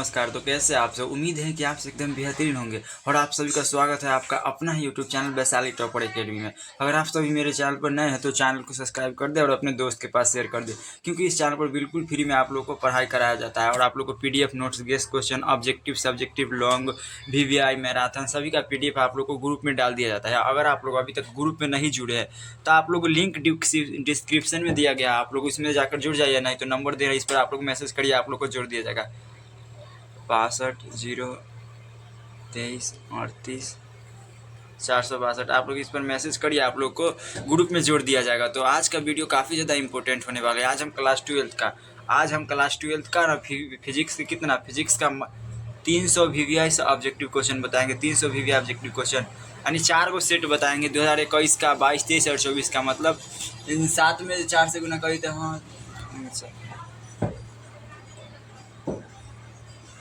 नमस्कार। तो कैसे आप सब? उम्मीद है कि आप सब एकदम बेहतरीन होंगे और आप सभी का स्वागत है आपका अपना ही YouTube channel Vaishali Topper Academy में। अगर आप सभी मेरे चैनल पर नए हैं तो चैनल को सब्सक्राइब कर दें और अपने दोस्त के पास शेयर कर दें, क्योंकि इस चैनल पर बिल्कुल फ्री में आप लोग को पढ़ाई कराया जाता है और आप लोग को PDF notes, guest question, objective, subjective, long, VVI, marathon सभी का PDF आप लोग को ग्रुप में डाल दिया जाता है। अगर आप लोग अभी तक ग्रुप में नहीं जुड़े हैं तो आप लोग को लिंक डिस्क्रिप्शन में दिया गया है, आप लोग इसमें जाकर जुड़ जाइए, नहीं तो नंबर दे रहे हैं इस पर आप लोग मैसेज करिए, आप लोग को जोड़ दिया जाएगा 62 0 23 38 462। आप लोग इस पर मैसेज करिए, आप लोग को ग्रुप में जोड़ दिया जाएगा। तो आज का वीडियो काफ़ी ज़्यादा इंपॉर्टेंट होने वाला है। आज हम क्लास ट्वेल्थ का ना फिजिक्स कितना फिजिक्स का 300 VVI से ऑब्जेक्टिव क्वेश्चन बताएंगे। 300 VVI ऑब्जेक्टिव क्वेश्चन यानी 4 गो सेट बताएंगे, 2021 का, 22, 23 और 24 का। मतलब इन 7 में 4 से गुना करी तो हाँ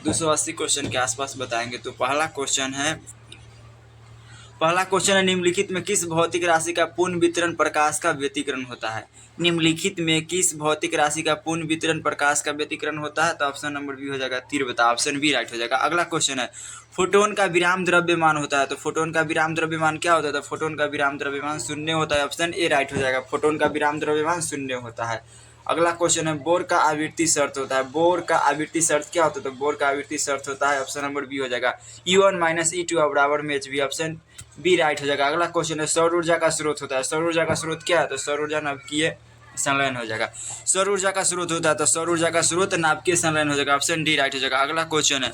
280 क्वेश्चन के आसपास बताएंगे। तो पहला क्वेश्चन है निम्नलिखित में किस भौतिक राशि का पूर्ण वितरण प्रकाश का व्यतिकरण होता है? निम्नलिखित में किस भौतिक राशि का पूर्ण वितरण प्रकाश का व्यतिकरण होता है? तो ऑप्शन नंबर बी हो जाएगा तीव्रता। ऑप्शन बी राइट हो जाएगा। अगला क्वेश्चन है फोटोन का विराम द्रव्यमान होता है। तो फोटोन का विराम द्रव्यमान क्या होता है? तो फोटोन का विराम द्रव्यमान शून्य होता है। ऑप्शन ए राइट हो जाएगा। फोटोन का विराम द्रव्यमान शून्य होता है। अगला क्वेश्चन है बोर का आवृत्ति शर्त होता है। बोर का आवृत्ति शर्त क्या होता है? तो बोर का आवृत्ति शर्त होता है, ऑप्शन नंबर बी हो जाएगा, U1 - E2 बराबर में HV। ऑप्शन बी राइट हो जाएगा। अगला क्वेश्चन है सौर ऊर्जा का स्रोत होता है। सौर ऊर्जा का स्रोत क्या है? तो सौर ऊर्जा नाभिकीय संलयन हो जाएगा। सौर ऊर्जा का स्रोत होता है तो सौर ऊर्जा का स्रोत नाभिकीय संलयन हो जाएगा। ऑप्शन डी राइट हो जाएगा। अगला क्वेश्चन है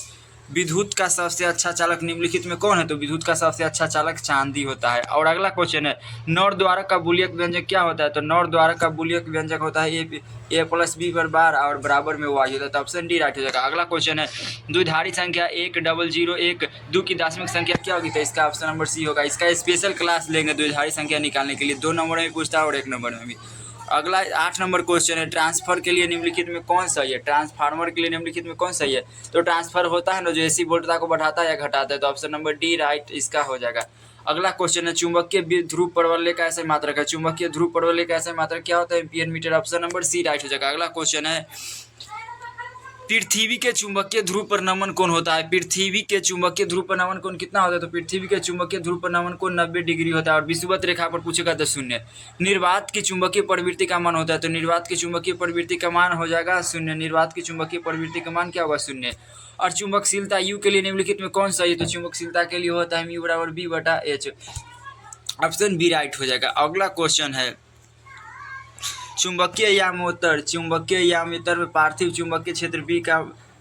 विद्युत का सबसे अच्छा चालक निम्नलिखित में कौन है? तो विद्युत का सबसे अच्छा चालक चांदी होता है। और अगला क्वेश्चन है नौर द्वारक का बुलियक व्यंजक क्या होता है? तो नौर द्वारक का बुलियक व्यंजक होता है A + B पर बार और बराबर में Y होता है। तो ऑप्शन डी राइट हो जाएगा। अगला क्वेश्चन है द्विधारी संख्या 1 00 1 2 की दशमिक संख्या क्या होगी? तो इसका ऑप्शन नंबर सी होगा। इसका स्पेशल क्लास लेंगे द्विधारी संख्या निकालने के लिए, 2 नंबर में भी पूछता है और 1 नंबर में भी। अगला 8 नंबर क्वेश्चन है ट्रांसफर के लिए निम्नलिखित में कौन सही है? ट्रांसफार्मर के लिए निम्नलिखित में कौन सही है? तो ट्रांसफर होता है ना जो AC वोल्टता को बढ़ाता है या घटाता है, तो ऑप्शन नंबर डी राइट इसका हो जाएगा। अगला क्वेश्चन है चुंबकीय ध्रुव प्रवलय का ऐसे मात्रक है। चुंबकीय ध्रुव प्रवलय का ऐसे मात्रक क्या होता है? Ampere metre. Option number C right हो जाएगा। अगला क्वेश्चन है पृथ्वी के चुंबकीय ध्रुव पर नमन कोण होता है। पृथ्वी के चुंबकीय ध्रुव पर नमन कोण कितना होता है? तो पृथ्वी के चुंबकीय ध्रुव पर नमन कोण 90 डिग्री होता है और विषुवत रेखा पर पूछेगा तो शून्य। निर्वात की चुंबकीय प्रवृत्ति का मान होता है। तो निर्वात की चुंबकीय प्रवृत्ति का मान हो जाएगा शून्य। निर्वात की चुंबकीय प्रवृत्ति का मान क्या होगा? शून्य। और चुंबकशीलता U के लिए निम्नलिखित में कौन सही है? तो चुंबकशीलता के लिए होता है μ = B/H। ऑप्शन बी राइट हो जाएगा। अगला क्वेश्चन है चुंबकीय यामोत्तर में पार्थिव चुंबकीय क्षेत्र B का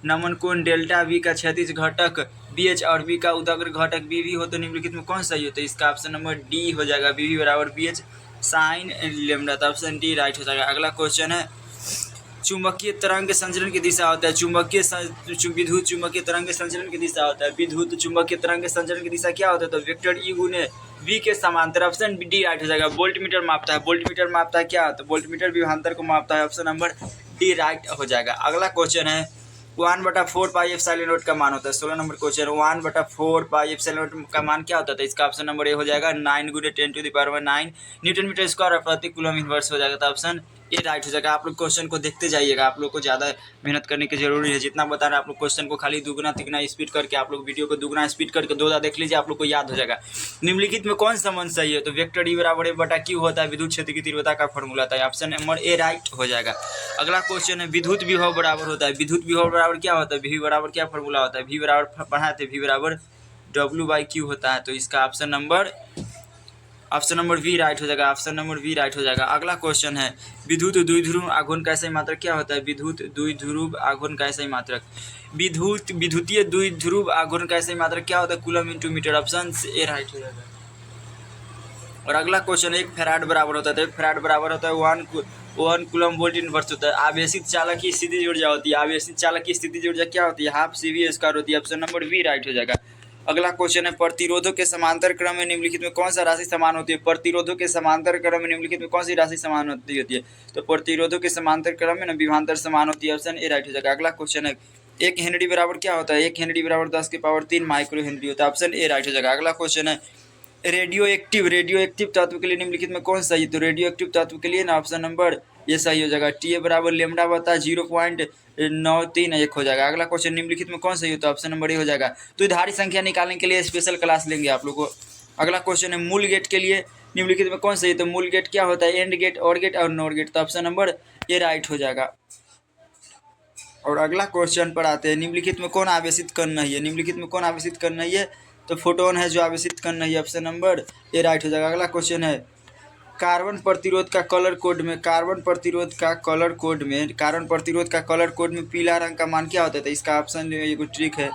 नमन कोण डेल्टा V का क्षैतिज घटक BH और B का उदग्र घटक BV हो तो निम्नलिखित में कौन सही हो? तो इसका ऑप्शन नंबर डी हो जाएगा। BV = BH sign lambda. तो ऑप्शन डी राइट हो जाएगा। अगला क्वेश्चन है चुंबकीय तरंग के संचलन की दिशा होता है। विद्युत चुंबकीय तरंग के संचलन की दिशा होता है। विद्युत चुंबकीय तरंग के संचलन की दिशा क्या होता है? तो वेक्टर E × V के समांतर। ऑप्शन डी राइट हो जाएगा। वोल्ट मीटर मापता है। वोल्ट मीटर मापता है क्या होता है? वोल्ट मीटर विभवांतर को मापता है। ऑप्शन नंबर डी राइट हो जाएगा। अगला क्वेश्चन है 1/4 पाई एप्सिलॉन नॉट का मान होता है। 16 number question 1/4 pi epsilon not का मान क्या होता है? तो इसका ऑप्शन नंबर ए हो जाएगा 9 × 10⁻⁹ न्यूटन मीटर स्क्वायर और प्रति कूलम इनवर्स हो जाएगा। तो ऑप्शन ए राइट हो जाएगा। आप लोग क्वेश्चन को देखते जाइएगा, आप लोग को ज़्यादा मेहनत करने की जरूरी है। जितना बता रहे हैं आप लोग क्वेश्चन को खाली दुगना तिगना स्पीड करके, आप लोग वीडियो को दुगना स्पीड करके 2 देख लीजिए, आप लोग को याद हो जाएगा। निम्नलिखित में कौन सा संबंध सही है? तो वेक्टर E = A/Q होता है विद्युत क्षेत्र की तीव्रता का फॉर्मूला था। ऑप्शन नंबर ए राइट हो जाएगा। अगला क्वेश्चन है विद्युत विभव बराबर होता है। विद्युत विभव बराबर क्या होता है? V बराबर क्या फॉर्मूला होता है? V बराबर पढ़ाए थे, V बराबर W/Q होता है। तो इसका ऑप्शन नंबर वी राइट हो जाएगा। ऑप्शन नंबर वी राइट हो जाएगा। अगला क्वेश्चन है विद्युत द्विध्रुव आघूर्ण का सही मात्रक क्या होता है? विद्युत द्विध्रुव आघूर्ण का सही मात्रक विद्युतीय द्विध्रुव आघूर्ण का सही मात्रक क्या होता है? Coulomb × metre. Option A right हो जाएगा। और अगला क्वेश्चन 1 फैराड बराबर होता है। तो 1 फैराड बराबर होता है 1 कूलम वोल्ट इनवर्स होता है। आवेशित चालक की स्थिति ऊर्जा होती है। आवेशित चालक की स्थिति ऊर्जा क्या होती है? ½ CV² होती है। ऑप्शन नंबर बी राइट हो जाएगा। अगला क्वेश्चन है प्रतिरोधों के समांतर क्रम में निम्नलिखित में कौन सा राशि समान होती है? प्रतिरोधों के समांतर क्रम में निम्नलिखित में कौन सी राशि समान होती है? तो प्रतिरोधों के समांतर क्रम में ना विभवांतर समान होती है। ऑप्शन ए राइट हो जाएगा। अगला क्वेश्चन है 1 हेनरी बराबर क्या होता है? 1 हेनरी = 10⁻³ माइक्रो हेनरी होता है। ऑप्शन ए राइट हो जाएगा। अगला क्वेश्चन है रेडियो एक्टिव तत्व के लिए निम्नलिखित में कौन सही है? तो रेडियो एक्टिव तत्व के लिए ना ऑप्शन नंबर ये सही हो जाएगा। TA = λ/0.0 9 3 1 हो जाएगा। अगला क्वेश्चन, निम्नलिखित में कौन सही हो, तो ऑप्शन नंबर ए हो जाएगा। तो धारी संख्या निकालने के लिए स्पेशल क्लास लेंगे आप लोग को। अगला क्वेश्चन है, मूल गेट के लिए निम्नलिखित में कौन सही है, तो मूल गेट क्या होता है, एंड गेट, और गेट और नॉर गेट, तो ऑप्शन नंबर ए राइट हो जाएगा। और अगला क्वेश्चन पर आते हैं, निम्नलिखित में कौन आवेशित कण नहीं है, निम्नलिखित में कौन आवेशित कण नहीं है, तो फोटोन है जो आवेशित कण नहीं है, ऑप्शन नंबर ए राइट हो जाएगा। अगला क्वेश्चन है, कार्बन प्रतिरोध का कलर कोड में, कार्बन प्रतिरोध का कलर कोड में, कार्बन प्रतिरोध का कलर कोड में पीला रंग का मान क्या होता है, तो इसका ऑप्शन ये कुछ ट्रिक है,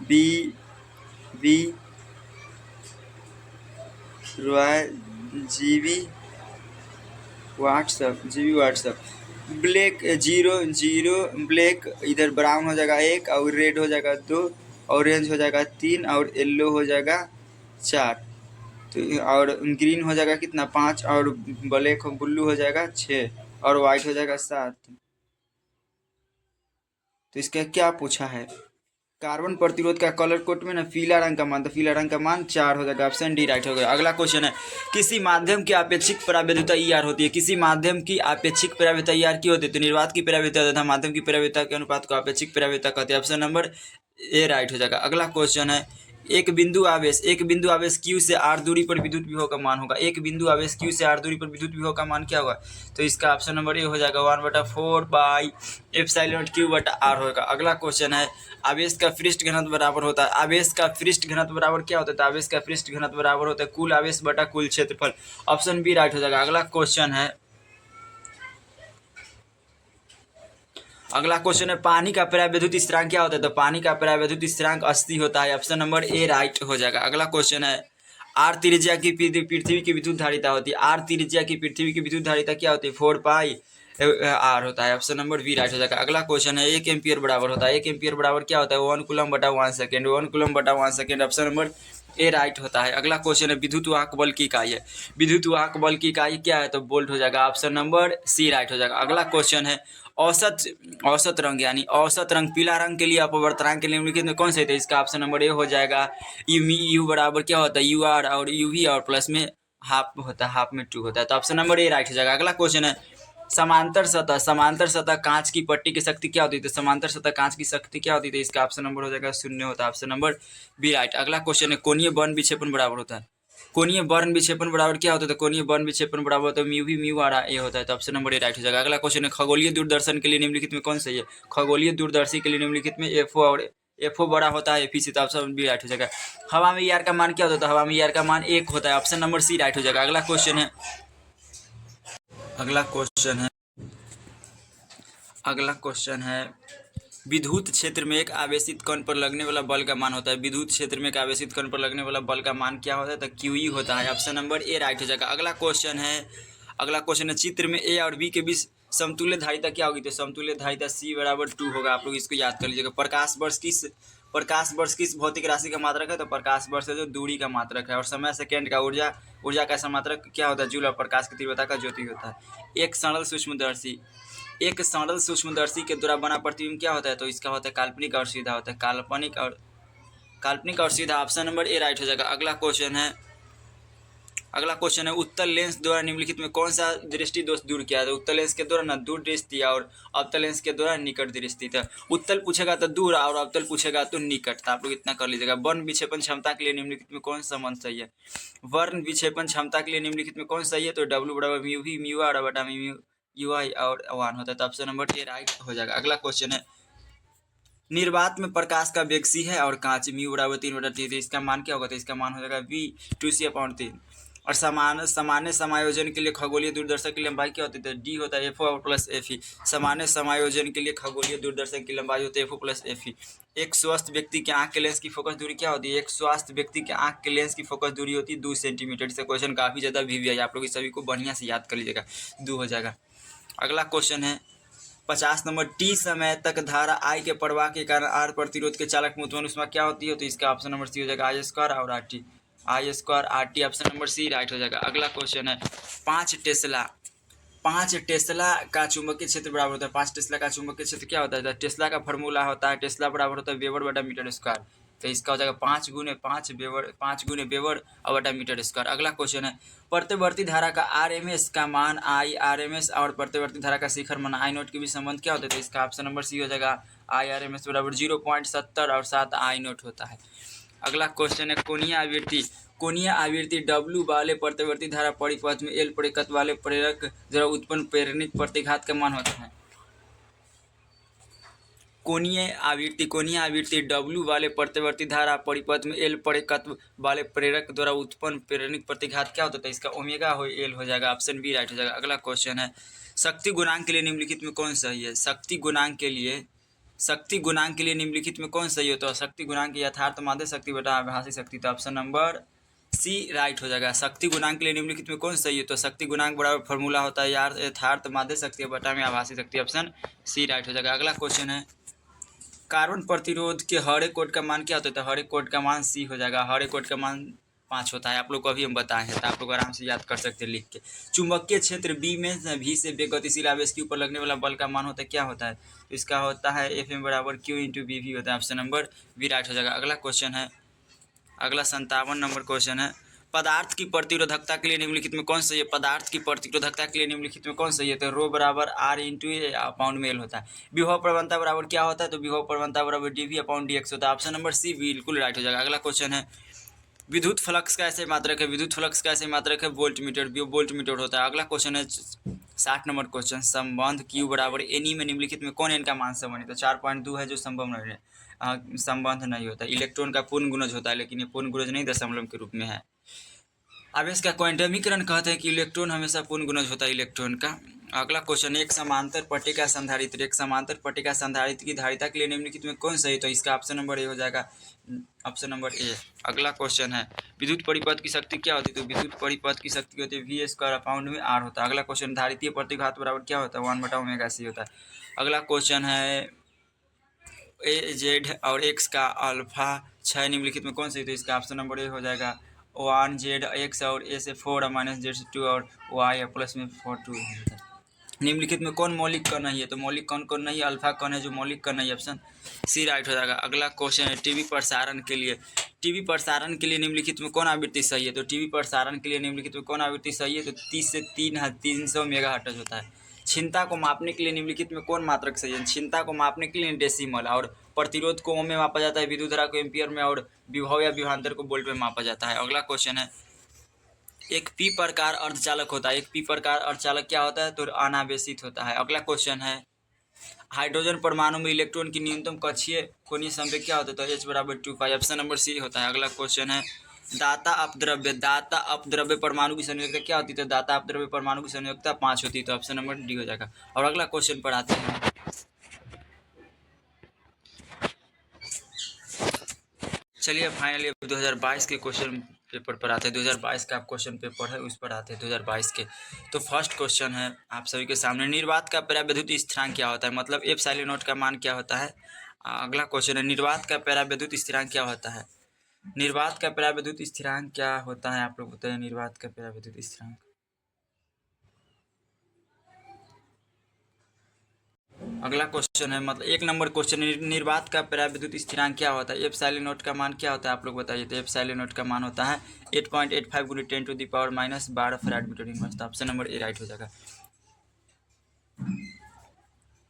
B B Roy WhatsApp black 0 black, इधर ब्राउन हो जाएगा 1, और रेड हो जाएगा 2, ऑरेंज हो जाएगा 3, और येलो हो जाएगा 4, तो और ग्रीन हो जाएगा कितना 5, और ब्लैक ब्लू हो जाएगा 6, और वाइट हो जाएगा 7। तो इसका क्या पूछा है, कार्बन प्रतिरोध का कलर कोड में ना पीला रंग का मान, तो पीला रंग का मान 4 हो जाएगा, ऑप्शन डी राइट हो गया। अगला क्वेश्चन है, किसी माध्यम की अपेक्षिक परावैधता ER होती है, किसी माध्यम की अपेक्षिक परावैधता ER की होती है, तो निर्वात की परावैधता तथा माध्यम की परावैधता के अनुपात को अपेक्षिक परावैधता कहते हैं, ऑप्शन नंबर ए राइट हो जाएगा। अगला क्वेश्चन है, एक बिंदु आवेश Q से r दूरी पर विद्युत विभव का मान होगा, एक बिंदु आवेश Q से r दूरी पर विद्युत विभव का मान क्या होगा, तो इसका ऑप्शन नंबर ए हो जाएगा 1/4 पाई एप्सिलॉन Q/r होगा। अगला क्वेश्चन है, आवेश का पृष्ठ घनत्व बराबर होता है, आवेश का पृष्ठ घनत्व बराबर क्या होता है, तो आवेश का पृष्ठ घनत्व बराबर होता है कुल आवेश बटा कुल क्षेत्रफल, ऑप्शन बी राइट हो जाएगा। अगला क्वेश्चन है, पानी का परावैद्युत स्थिरांक क्या होता है, तो पानी का परावैद्युत स्थिरांक 80 होता है, ऑप्शन नंबर ए राइट हो जाएगा। अगला क्वेश्चन है, आर त्रिज्या की पृथ्वी की विद्युत धारिता होती है, आर त्रिज्या की पृथ्वी की विद्युत धारिता क्या होती है, 4 पाई आर होता है, ऑप्शन नंबर बी राइट हो जाएगा। अगला क्वेश्चन है, 1 एम्पियर बराबर होता है, 1 एम्पियर बराबर क्या होता है, 1 कूलम बटा 1 सेकेंड, 1 कूलम बटा 1 second, option number A right होता है। अगला क्वेश्चन है, विद्युत वाहक बल की इकाई है, विद्युत वाहक बल की इकाई क्या है, तो वोल्ट हो जाएगा, ऑप्शन नंबर सी राइट हो जाएगा। अगला क्वेश्चन है, औसत रंग यानी औसत रंग पीला रंग के लिए अपवर्तनांक के निम्नलिखित में कौन सा है, तो इसका ऑप्शन नंबर ए हो जाएगा। यू बराबर क्या होता है, UR, और UV और प्लस में हाफ होता है, हाफ में 2 होता है, तो ऑप्शन नंबर ए राइट हो जाएगा। अगला क्वेश्चन है, समांतर सतह कांच की पट्टी की शक्ति क्या होती है, तो समांतर सतह कांच की शक्ति क्या होती है, तो इसका ऑप्शन नंबर हो जाएगा 0 होता है, ऑप्शन नंबर बी राइट। अगला क्वेश्चन है, कोणीय वर्ण विक्षेपण बराबर होता है, कोणीय वर्ण विक्षेपण बराबर क्या होता है, तो कोणीय वर्ण विक्षेपण बराबर होता है म्यू म्यू आर ए होता है, तो ऑप्शन नंबर ए राइट हो जाएगा। अगला क्वेश्चन है, खगोलीय दूरदर्शन के लिए निम्नलिखित में कौन सही है, खगोलीय दूरदर्शी के लिए निम्नलिखित में एफओ बड़ा होता है एफी से, तो ऑप्शन बी राइट हो जाएगा। हवा में ER का मान क्या होता है, तो हवा में ER का मान 1 होता है, ऑप्शन नंबर सी राइट हो जाएगा। अगला क्वेश्चन है, विद्युत क्षेत्र में एक आवेशित कण पर लगने वाला बल का मान होता है, विद्युत क्षेत्र में एक आवेशित कण पर लगने वाला बल का मान क्या होता है, तो QE होता है, ऑप्शन नंबर ए राइट हो जाएगा। अगला क्वेश्चन है, चित्र में A और B के बीच समतुल्य धारिता क्या होगी, तो समतुल्य धारिता C बराबर 2 होगा, आप लोग इसको याद कर लीजिएगा। प्रकाश वर्ष किस भौतिक राशि का मात्रक है, तो प्रकाश वर्ष है जो दूरी का मात्रक है, और समय सेकेंड का ऊर्जा का समात्रक क्या होता है, जूल, और प्रकाश की तीव्रता का ज्योति होता है। एक सरल सूक्ष्मदर्शी के द्वारा बना प्रतिबिंब क्या होता है, तो इसका होता है काल्पनिक और सीधा होता है, काल्पनिक और सीधा, ऑप्शन नंबर ए राइट हो जाएगा। अगला क्वेश्चन है, उत्तल लेंस द्वारा निम्नलिखित में कौन सा दृष्टि दोष दूर किया है, उत्तल लेंस के द्वारा ना दूर दृष्टि और अवतल लेंस के द्वारा निकट दृष्टि, था उत्तल पूछेगा तो दूर और अवतल पूछेगा तो निकट, था आप लोग इतना कर लीजिएगा। वर्ण विक्षेपण क्षमता के लिए निम्नलिखित में कौन सा मंत्र सही है, वर्ण विक्षेपण क्षमता के लिए निम्नलिखित में कौन सही है, तो W बराबर म्यू V म्यू R बटा म्यू UI और 1 होता है, तो ऑप्शन नंबर ए राइट हो जाएगा। अगला क्वेश्चन है, निर्वात में प्रकाश का वेग c है और कांच म्यू बराबर 3/3, इसका मान क्या होगा, तो इसका मान हो जाएगा V2c/3। और सामान्य समायोजन के लिए खगोलीय दूरदर्शक की लंबाई क्या होती है, तो D होता है FO प्लस FE, सामान्य समायोजन के लिए खगोलीय दूरदर्शक की लंबाई होती है FO प्लस FE। एक स्वस्थ व्यक्ति के आंख के लेंस की फोकस दूरी क्या होती है, एक स्वस्थ व्यक्ति के आंख के लेंस की फोकस दूरी होती है 2 सेंटीमीटर। से क्वेश्चन काफ़ी ज़्यादा VVI, आप लोग इस सभी को बढ़िया से याद कर लीजिएगा, 2 हो जाएगा। अगला क्वेश्चन है, 50 नंबर, T समय तक धारा I के प्रवाह के कारण R प्रतिरोध के चालक में उत्पन्न ऊष्मा क्या होती है, तो इसका ऑप्शन नंबर सी हो जाएगा I² और RT, I² option number C right हो जाएगा। अगला क्वेश्चन है, 5 टेस्ला का चुंबकीय क्षेत्र बराबर होता है, 5 टेस्ला का चुंबकीय क्षेत्र क्या होता है, तो टेस्ला का फॉर्मूला होता है, टेस्ला बराबर होता है वेबर बटा मीटर स्क्वायर, तो इसका हो जाएगा 5 गुने वेबर बटा मीटर स्क्वायर। अगला क्वेश्चन है प्रतिवर्ती धारा का RMS का मान I RMS और प्रतिवर्ती धारा का शिखर मान I नोट के बीच संबंध क्या होता है? तो इसका ऑप्शन नंबर सी हो जाएगा I RMS बराबर 0.70 और 7 I नोट होता है। अगला क्वेश्चन है कोणीय आवृत्ति W वाले प्रतिवर्ती धारा परिपथ में L परिपथ वाले प्रेरक द्वारा उत्पन्न प्रेरणित प्रतिघात का मान होता है। कोणीय आवृत्ति W वाले प्रतिवर्ती धारा परिपथ में L परिपथ वाले प्रेरक द्वारा उत्पन्न प्रेरणित प्रतिघात क्या होता है? इसका ओमेगा हो L हो जाएगा, ऑप्शन बी राइट हो जाएगा। अगला क्वेश्चन है शक्ति गुणांक के लिए निम्नलिखित में कौन सही है? शक्ति गुणांक के लिए निम्नलिखित में कौन सही होता है? शक्ति गुणांक यथार्थ माध्य शक्ति बटा आभासी शक्ति, तो ऑप्शन नंबर सी राइट हो जाएगा। शक्ति गुणांक के लिए निम्नलिखित में कौन सही है? तो शक्ति गुणांक बराबर फॉर्मूला होता है यार यथार्थ माध्य शक्ति बटा में आभासी शक्ति, ऑप्शन सी राइट हो जाएगा। अगला क्वेश्चन है कार्बन प्रतिरोध के हरे कोड का मान क्या होता है? तो हरे कोड का मान सी हो जाएगा। हरे कोड का मान 5 होता है, आप लोग को अभी हम बताए हैं, तो आप लोग आराम से याद कर सकते हैं लिख के। चुंबकीय क्षेत्र बी में भी से बेगतिशील आवेश के ऊपर लगने वाला बल का मान होता है क्या होता है? तो इसका होता है FM बराबर Q इंटू बी भी होता है, ऑप्शन नंबर बी राइट हो जाएगा। अगला क्वेश्चन है अगला 57 नंबर क्वेश्चन है पदार्थ की प्रतिरोधकता के लिए निम्नलिखित में कौन सही है? पदार्थ की प्रतिरोधकता के लिए निम्नलिखित में कौन सही है? तो रो बराबर R इंटू पाउंड में L होता है। विभव प्रवणता बराबर क्या होता है? तो विभव प्रवणता बराबर dV अपॉन dx होता है, ऑप्शन नंबर सी बिल्कुल राइट हो जाएगा। अगला क्वेश्चन है विद्युत फ्लक्स का ऐसे मात्रक है? विद्युत फ्लक्स का ऐसे मात्रक है वोल्ट मीटर होता है। अगला क्वेश्चन है 60 नंबर क्वेश्चन संबंध Q बराबर NE में निम्नलिखित में कौन N का मान संबंधित है? तो 4.2 है जो संभव नहीं है, संबंध नहीं होता। इलेक्ट्रॉन का पूर्ण गुणज होता है, लेकिन ये पूर्ण गुणज नहीं दशमलव के रूप में है। आवेश का क्वांटमीकरण कहते हैं कि इलेक्ट्रॉन हमेशा पूर्ण गुणज होता है इलेक्ट्रॉन का। अगला क्वेश्चन एक समांतर पट्टिका संधारित्र की धारिता के लिए निम्नलिखित में कौन सही? तो इसका ऑप्शन नंबर ए हो जाएगा, ऑप्शन नंबर ए। अगला क्वेश्चन है विद्युत परिपथ की शक्ति क्या होती है? तो विद्युत परिपथ की शक्ति होती है V स्क्वायर अपाउंड में R होता है। अगला क्वेश्चन धारितीय प्रतिघात बराबर क्या होता है? 1/ओमेगा c होता है। अगला क्वेश्चन है AZ और X का अल्फा 6 निम्नलिखित में कौन सही? तो इसका ऑप्शन नंबर ए हो जाएगा 1Z और A से 4 माइनस Z से 2 और Y प्लस में 4 2 होता है। निम्नलिखित में कौन मौलिक कण नहीं है? तो मौलिक कण कौन नहीं है? अल्फा कण है जो मौलिक कण नहीं है, ऑप्शन सी राइट हो जाएगा। अगला क्वेश्चन है टीवी प्रसारण के लिए निम्नलिखित में कौन आवृत्ति सही है? तो टीवी प्रसारण के लिए निम्नलिखित में कौन आवृत्ति सही है? तो 30 से 300 मेगाहर्ट्ज होता है। क्षमता को मापने के लिए निम्नलिखित में कौन मात्रक सही है? क्षमता को मापने के लिए डेसिमल, और प्रतिरोध को ओम में मापा जाता है, विद्युत धारा को एम्पियर में, और विभव या विभवांतर को वोल्ट में मापा जाता है। अगला क्वेश्चन है एक पी प्रकार अर्धचालक होता है। एक पी प्रकार अर्धचालक क्या होता है? तो अनावेशित होता है। अगला क्वेश्चन है हाइड्रोजन परमाणु में इलेक्ट्रॉन की न्यूनतम कक्षीय कोणीय संवेग क्या होता है? तो H बराबर 2π, ऑप्शन नंबर सी होता है। अगला क्वेश्चन है दाता अपद्रव्य परमाणु की संयोजकता क्या होती है? तो दाता अपद्रव्य परमाणु की संयोजकता 5 होती है, तो ऑप्शन नंबर डी हो जाएगा। और अगला क्वेश्चन पर आते हैं। चलिए फाइनली 2022 के क्वेश्चन पेपर पर आते हैं। 2022 का आप क्वेश्चन पेपर है उस पर आते हैं 2022 के। तो फर्स्ट क्वेश्चन है आप सभी के सामने निर्वात का परावैद्युत स्थिरांक क्या होता है? मतलब एप्सिलॉन नॉट का मान क्या होता है? अगला क्वेश्चन है निर्वात का परावैद्युत स्थिरांक क्या होता है? निर्वात का परावैद्युत स्थिरांक क्या होता है? आप लोग बताइए निर्वात का परावैद्युत स्थिरांक। अगला क्वेश्चन है मतलब 1 नंबर क्वेश्चन निर्वात का परावैद्युत स्थिरांक क्या होता है? एप्सिलॉन नॉट का मान क्या होता है? आप लोग बताइए। तो एप्सिलॉन नॉट का मान होता है 8.85 × 10⁻⁻12 farad metre inverse, option number A right हो जाएगा।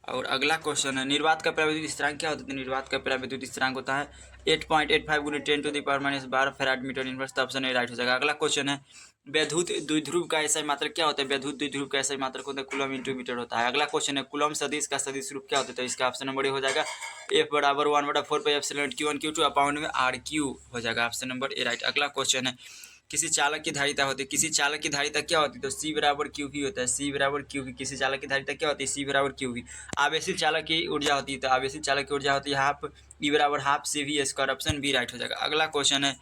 और अगला क्वेश्चन है निर्वात का परावैद्युत स्थिरांक क्या होता है? निर्वात का परावैद्युत स्थिरांक होता है 8.85 × 10⁻12 फैराड मीटर इनवर्स, तो ऑप्शन ए राइट हो जाएगा। अगला क्वेश्चन है वैद्युत द्विध्रुव का ऐसा मात्रक क्या होता है? वैद्युत द्विध्रुव का ऐसा मात्रक होता है कूलम इंटू मीटर होता है। अगला क्वेश्चन है कूलम सदिश का सदिश रूप क्या होता है? तो इसका ऑप्शन नंबर ए हो जाएगा F बराबर 1/4 एप्सिलॉन Q1 Q2 अपाउंड में RQ हो जाएगा, ऑप्शन नंबर ए राइट। अगला क्वेश्चन है किसी चालक की धारिता होती है। किसी चालक की धारिता क्या होती है? तो C बराबर QV होता है। C बराबर QV। किसी चालक की धारिता क्या होती है? C बराबर QV। आवेशित चालक की ऊर्जा होती है। तो आवेशित चालक की ऊर्जा होती है हाफ E बराबर half CV square, option B right हो जाएगा। अगला क्वेश्चन है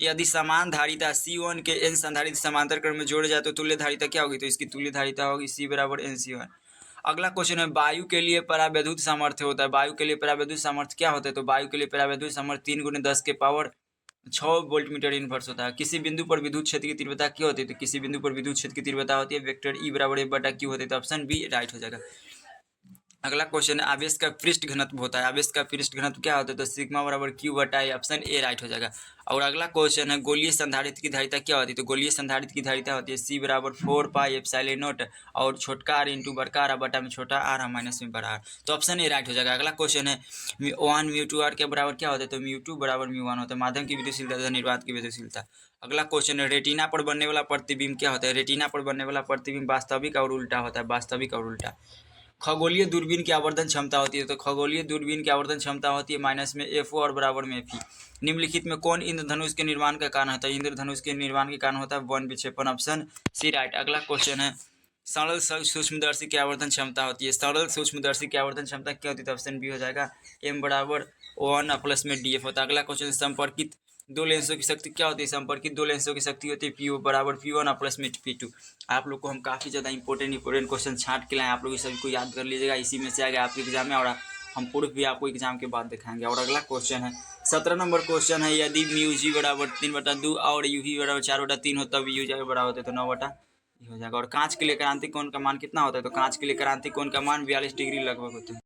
यदि समान धारिता C1 के N संधारित्र समांतर क्रम में जोड़े जाए तो तुल्य धारिता क्या होगी? तो इसकी तुल्य धारिता होगी C बराबर NC1। अगला क्वेश्चन है वायु के लिए परावैद्युत सामर्थ्य होता है। वायु के लिए परावैद्युत सामर्थ्य क्या होता है? तो वायु के लिए परावैद्युत सामर्थ्य 3 × 10⁻6 वोल्ट मीटर इनवर्स होता है। किसी बिंदु पर विद्युत क्षेत्र की तीव्रता क्या होती है? तो किसी बिंदु पर विद्युत क्षेत्र की तीव्रता होती है वेक्टर E बराबर F/Q होती है, तो ऑप्शन बी राइट हो जाएगा। अगला क्वेश्चन है आवेश का पृष्ठ घनत्व होता है। आवेश का पृष्ठ घनत्व क्या होता है? तो सिग्मा बराबर क्यू बटा ए, ऑप्शन ए राइट हो जाएगा। और अगला क्वेश्चन है गोलीय संधारित्र की धारिता क्या होती है? तो गोलीय संधारित्र की धारिता होती है सी बराबर 4 पाई एप्सिलॉन नॉट और छोटका आर इंटू बड़का आर बटा में छोटा आर माइनस में बड़ा आर, तो ऑप्शन ए राइट हो जाएगा। अगला क्वेश्चन है वन म्यू टू आर के बराबर क्या होता है? तो म्यू टू बराबर म्यू वन होता है। माध्यम की विद्युतशीलता तथा निर्वात की विद्युतशीलता। अगला क्वेश्चन है रेटिना पर बनने वाला प्रतिबिंब क्या होता है? रेटिना पर बनने वाला प्रतिबिंब वास्तविक और उल्टा होता है, वास्तविक और उल्टा। खगोलीय दूरबीन की आवर्धन क्षमता होती है। तो खगोलीय दूरबीन की आवर्धन क्षमता होती है माइनस में एफ और बराबर में एफ। निम्नलिखित में कौन इंद्रधनुष के निर्माण का कारण होता है? इंद्रधनुष के निर्माण के कारण होता है वन विक्षेपण, ऑप्शन सी राइट। अगला क्वेश्चन है सरल सूक्ष्मदर्शी की आवर्धन क्षमता होती है। सरल सूक्ष्मदर्शी की आवर्धन क्षमता क्या होती है? तो ऑप्शन बी हो जाएगा एम बराबर 1 प्लस में डी एफ होता है। अगला क्वेश्चन संपर्कित दो लेंसों की शक्ति क्या होती है? संपर्कित दो लेंसों की शक्ति होती है पी बराबर P1 प्लस में P2। आप लोग को हम काफ़ी ज़्यादा इंपॉर्टेंट क्वेश्चन छांट के लाए, आप लोग सभी को याद कर लीजिएगा, इसी में से आगे आपके एग्जाम में, और हम प्रूफ भी आपको एग्जाम के बाद दिखाएंगे। और अगला क्वेश्चन है 17 नंबर क्वेश्चन है यदि म्यू जी बराबर 3/2 और यू वी बराबर 4/3 हो तब यू जी बराबर होता है तो 9 हो जाएगा। और कांच के लिए क्रांतिक कोण का मान कितना होता है? तो कांच के लिए क्रांतिक कोण का मान 42 डिग्री लगभग होता है।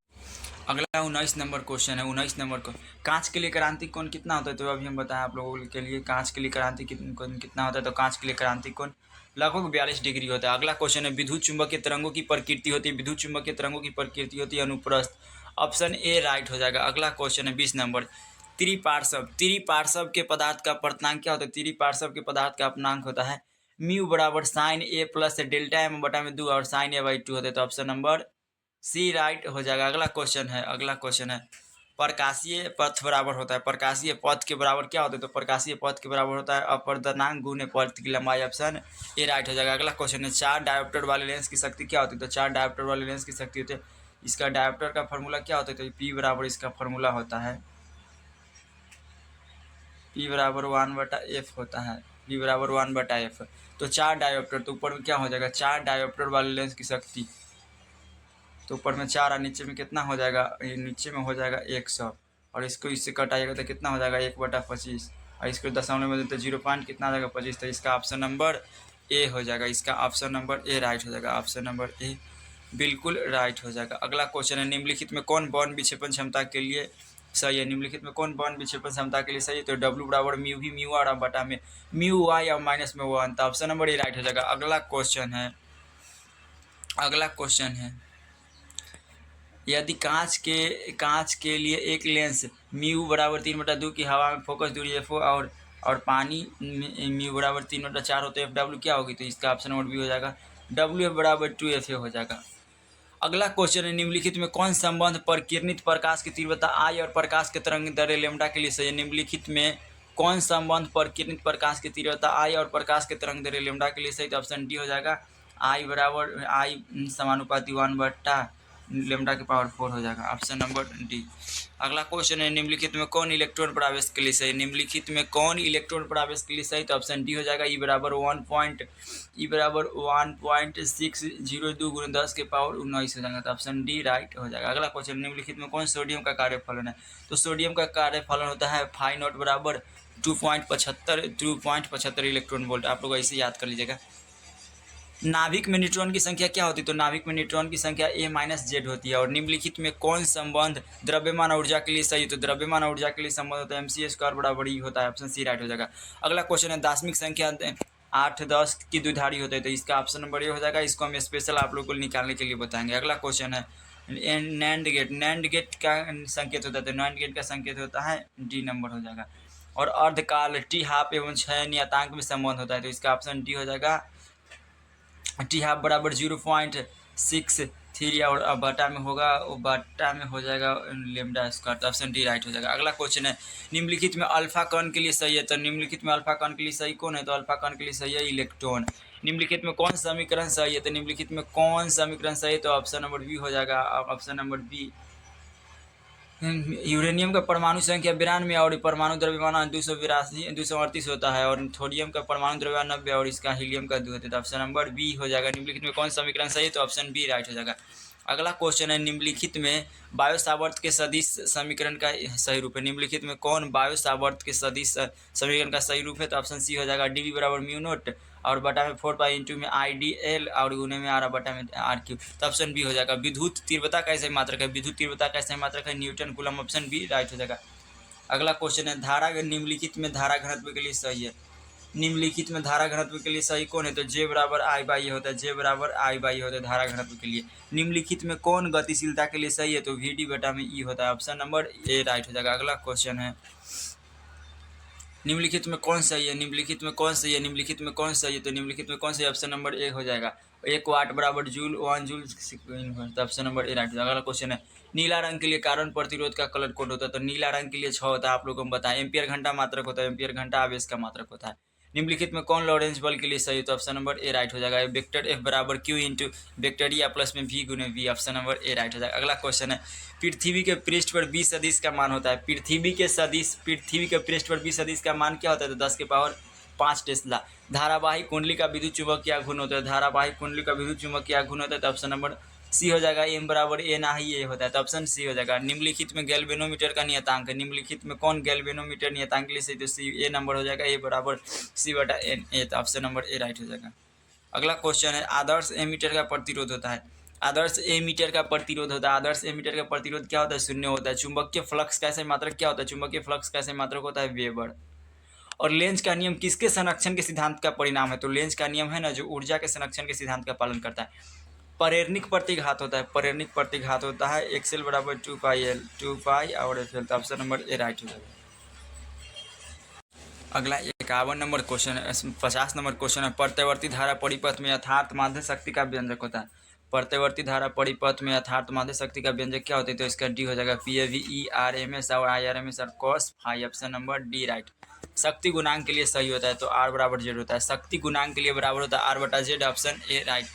अगला 19 नंबर क्वेश्चन है 19 नंबर को कांच के लिए क्रांतिक कोण कितना होता है? तो अभी हम बताएं आप लोगों के लिए कांच के लिए क्रांतिक कोण कितना होता है? तो कांच के लिए क्रांतिक कोण लगभग 42 डिग्री होता है। अगला क्वेश्चन है विद्युत चुंबकीय तरंगों की प्रकृति होती है। विद्युत चुंबकीय तरंगों की प्रकृति होती है अनुप्रस्थ, ऑप्शन ए राइट हो जाएगा। अगला क्वेश्चन है 20 नंबर त्रिपार्श्व। त्रिपार्श्व के पदार्थ का अपर्तनांक क्या होता है? त्रिपार्श्व के पदार्थ का अपनांक होता है म्यू बराबर साइन ए प्लस डेल्टा एम बटा में 2 और साइन ए बाई 2 होता है, तो ऑप्शन नंबर सी राइट हो जाएगा। अगला क्वेश्चन है प्रकाशीय पथ बराबर होता है। प्रकाशीय पथ के बराबर क्या होता है? तो प्रकाशीय पथ के बराबर होता है अपवर्तनांक गुने पथ की लंबाई, ऑप्शन ए राइट हो जाएगा। अगला क्वेश्चन है 4 डायोप्टर वाले लेंस की शक्ति क्या होती है? तो 4 डायोप्टर वाले लेंस की शक्ति होती है, इसका डायोप्टर का फार्मूला क्या होता है? तो पी बराबर इसका फार्मूला होता है पी बराबर 1/f होता है, पी बराबर 1/f। तो 4 डायोप्टर, तो ऊपर में क्या हो जाएगा 4 डायोप्टर वाले लेंस की शक्ति, तो ऊपर में 4 और नीचे में कितना हो जाएगा? नीचे में हो जाएगा 100 और इसको इससे कटाइएगा तो कितना हो जाएगा 1/25 और इसको दशमलव में तो 0 पॉइंट कितना हो जाएगा 25, तो इसका ऑप्शन नंबर ए हो जाएगा। इसका ऑप्शन नंबर ए राइट हो जाएगा। ऑप्शन नंबर ए बिल्कुल राइट हो जाएगा। अगला क्वेश्चन है निम्नलिखित में कौन बॉन्ड विक्षेपण क्षमता के लिए सही है? निम्नलिखित में कौन बॉन्ड विक्षेपण क्षमता के लिए सही है? तो डब्ल्यू बराबर म्यू वी म्यू आर बटा में म्यू वाई और माइनस में 1, तो ऑप्शन नंबर ए राइट हो जाएगा। अगला क्वेश्चन है यदि कांच के लिए एक लेंस म्यू बराबर 3/2 की हवा में फोकस दूरी एफ और पानी में म्यू बराबर 3/4 हो तो एफ डब्ल्यू क्या होगी? तो इसका ऑप्शन नंबर बी हो जाएगा डब्ल्यू एफ बराबर 2FA हो जाएगा। अगला क्वेश्चन है निम्नलिखित में कौन संबंध परिकिरणित प्रकाश की तीव्रता आई और प्रकाश के तरंग दैर्घ्य लैम्ब्डा के लिए सही है? निम्नलिखित में कौन संबंध परिकिरणित प्रकाश की तीव्रता आई और प्रकाश के तरंग दैर्घ्य लैम्ब्डा के लिए सही? तो ऑप्शन डी हो जाएगा आई बराबर आई समानुपाती 1 लैम्ब्डा के पावर 4 हो जाएगा, ऑप्शन नंबर डी। अगला क्वेश्चन है निम्नलिखित में कौन इलेक्ट्रॉन प्रवेश के लिए सही? निम्नलिखित में कौन इलेक्ट्रॉन प्रवेश के लिए सही? तो ऑप्शन डी हो जाएगा ई बराबर 1.602 गुणे 10 के पावर 19 हो जाएगा, तो ऑप्शन डी राइट हो जाएगा। अगला क्वेश्चन निम्नलिखित में कौन सोडियम का कार्यफलन है? तो सोडियम का कार्यफलन होता है फाई नॉट बराबर 2.75 इलेक्ट्रॉन वोल्ट। आप लोग ऐसे याद कर लीजिएगा। नाभिक में न्यूट्रॉन की संख्या क्या होती है? तो नाभिक में न्यूट्रॉन की संख्या A-Z होती है। और निम्नलिखित में कौन संबंध द्रव्यमान ऊर्जा के लिए सही है? तो द्रव्यमान ऊर्जा के लिए संबंध होता है mc² बराबर E होता है, ऑप्शन सी राइट हो जाएगा। अगला क्वेश्चन है दार्शनिक संख्या 8, 10 की द्विधारी होता है, तो इसका ऑप्शन नंबर ए हो जाएगा। इसको हम स्पेशल आप लोग को निकालने के लिए बताएंगे। अगला क्वेश्चन है नैंड गेट का संकेत होता है, तो नैंड गेट का संकेत होता है डी नंबर हो जाएगा। और अर्धकाल टी हाफ एवं क्षय नियतांक में संबंध होता है, तो इसका ऑप्शन डी हो जाएगा टी हाफ बराबर 0.63 और बटा में होगा बटा में हो जाएगा लैम्ब्डा स्क्वायर, तो ऑप्शन डी राइट हो जाएगा। अगला क्वेश्चन है निम्नलिखित में अल्फा कण के लिए सही है? तो निम्नलिखित में अल्फा कण के लिए सही कौन है? तो अल्फा कण के लिए सही है इलेक्ट्रॉन। निम्नलिखित में कौन समीकरण सही है? तो निम्नलिखित में कौन समीकरण सही है? तो ऑप्शन नंबर बी हो जाएगा। ऑप्शन नंबर बी यूरेनियम का परमाणु संख्या 92 और परमाणु द्रव्यमान 238 होता है, और थोरियम का परमाणु द्रव्यमान 90 और इसका हीलियम का 2 होता है, तो ऑप्शन नंबर बी हो जाएगा। निम्नलिखित में कौन समीकरण सही है? तो ऑप्शन बी राइट हो जाएगा। अगला क्वेश्चन है निम्नलिखित में बायो सावर्त के सदिश समीकरण का सही रूप है। निम्नलिखित में कौन बायो सावर्त के सदिश समीकरण का सही रूप है? तो ऑप्शन सी हो जाएगा डी वी बराबर म्यू नोट और बटा में 4 पाई में आई डी एल और गुने में आर बटा में आर क्यू। तो ऑप्शन बी हो जाएगा। विद्युत तीव्रता का सही मात्रक है, विद्युत तीव्रता का सही मात्रक है newton coulomb. Option B right हो जाएगा। अगला क्वेश्चन है धारा निम्नलिखित में धारा घनत्व के लिए सही है। निम्नलिखित में धारा घनत्व के लिए सही कौन है? तो जे बराबर आई बाई होता है, जे बराबर आई बाई होता है धारा घनत्व के लिए। निम्नलिखित में कौन गतिशीलता के लिए सही है? तो वी डी बटा में ई होता है। ऑप्शन नंबर ए राइट हो जाएगा। अगला क्वेश्चन है निम्नलिखित में कौन सही है? निम्नलिखित में कौन सही है? निम्नलिखित में कौन सही है? तो निम्नलिखित में कौन सही? ऑप्शन नंबर ए हो जाएगा। 1 वाट बराबर जूल 1 जूल। तो ऑप्शन नंबर ए राइट हो जाएगा। अगला क्वेश्चन है नीला रंग के लिए कारण प्रतिरोध का कलर कोड होता है। तो नीला रंग के लिए 6 होता है, आप लोगों को बताएं। एम्पियर घंटा मात्रक होता है, एम्पियर घंटा आवेश का मात्रक होता है। निम्नलिखित में कौन लॉरेंस बल के लिए सही है? तो ऑप्शन नंबर ए राइट हो जाएगा। वेक्टर एफ बराबर क्यू इंटू वेक्टरिया प्लस में वी गुने V. Option number A right हो जाएगा। अगला क्वेश्चन है पृथ्वी के पृष्ठ पर 20 सदिश का मान होता है। पृथ्वी के पृष्ठ पर 20 सदिश का मान क्या होता है? तो 10 के पावर 5 टेस्ला। धारावाहिक कुंडली का विद्युत चुंबकीय घूर्ण होता है, धारावाहिक कुंडली का विद्युत चुंबकीय घूर्ण होता है। तो ऑप्शन नंबर सी हो जाएगा। एम बराबर ए ना ही ए होता है, तो ऑप्शन सी हो जाएगा। निम्नलिखित में गैल्वेनोमीटर का नियतांक है। निम्नलिखित में कौन गैल्वेनोमीटर नियतांक के लिए सही? तो सी ए नंबर हो जाएगा। ए बराबर सी बटा एन ए। तो ऑप्शन नंबर ए राइट हो जाएगा। अगला क्वेश्चन है आदर्श एमीटर का प्रतिरोध होता है। आदर्श एमीटर का प्रतिरोध होता है। आदर्श एमीटर का प्रतिरोध क्या होता है? शून्य होता है। चुंबकीय फ्लक्स का सही मात्रक क्या होता है? चुंबकीय फ्लक्स का सही मात्रक होता है वेबर। और लेंज का नियम किसके संरक्षण के सिद्धांत का परिणाम है? तो लेंज का नियम है ना जो ऊर्जा के संरक्षण के सिद्धांत का पालन करता है। प्रेरणिक प्रतिघात होता है, प्रेरणिक प्रतिघात होता है एक्सेल बराबर 2 पाई एल, 2 पाई और एफ एल। तो ऑप्शन नंबर ए राइट हो जाएगा। अगला 51 नंबर क्वेश्चन है, 50 नंबर क्वेश्चन है प्रत्यवर्ती धारा परिपथ में यथार्थ माध्य शक्ति का व्यंजक होता है। प्रत्यवर्ती धारा परिपथ में यथार्थ माध्य शक्ति का व्यंजक क्या होता है? तो इसका डी हो जाएगा। P A V E R M S और आई आर एम एस और cos phi. Option number D right. शक्ति गुणांक के लिए सही होता है तो आर बराबर जेड होता है। शक्ति गुणांक के लिए बराबर होता है आर बटा जेड। Option A right.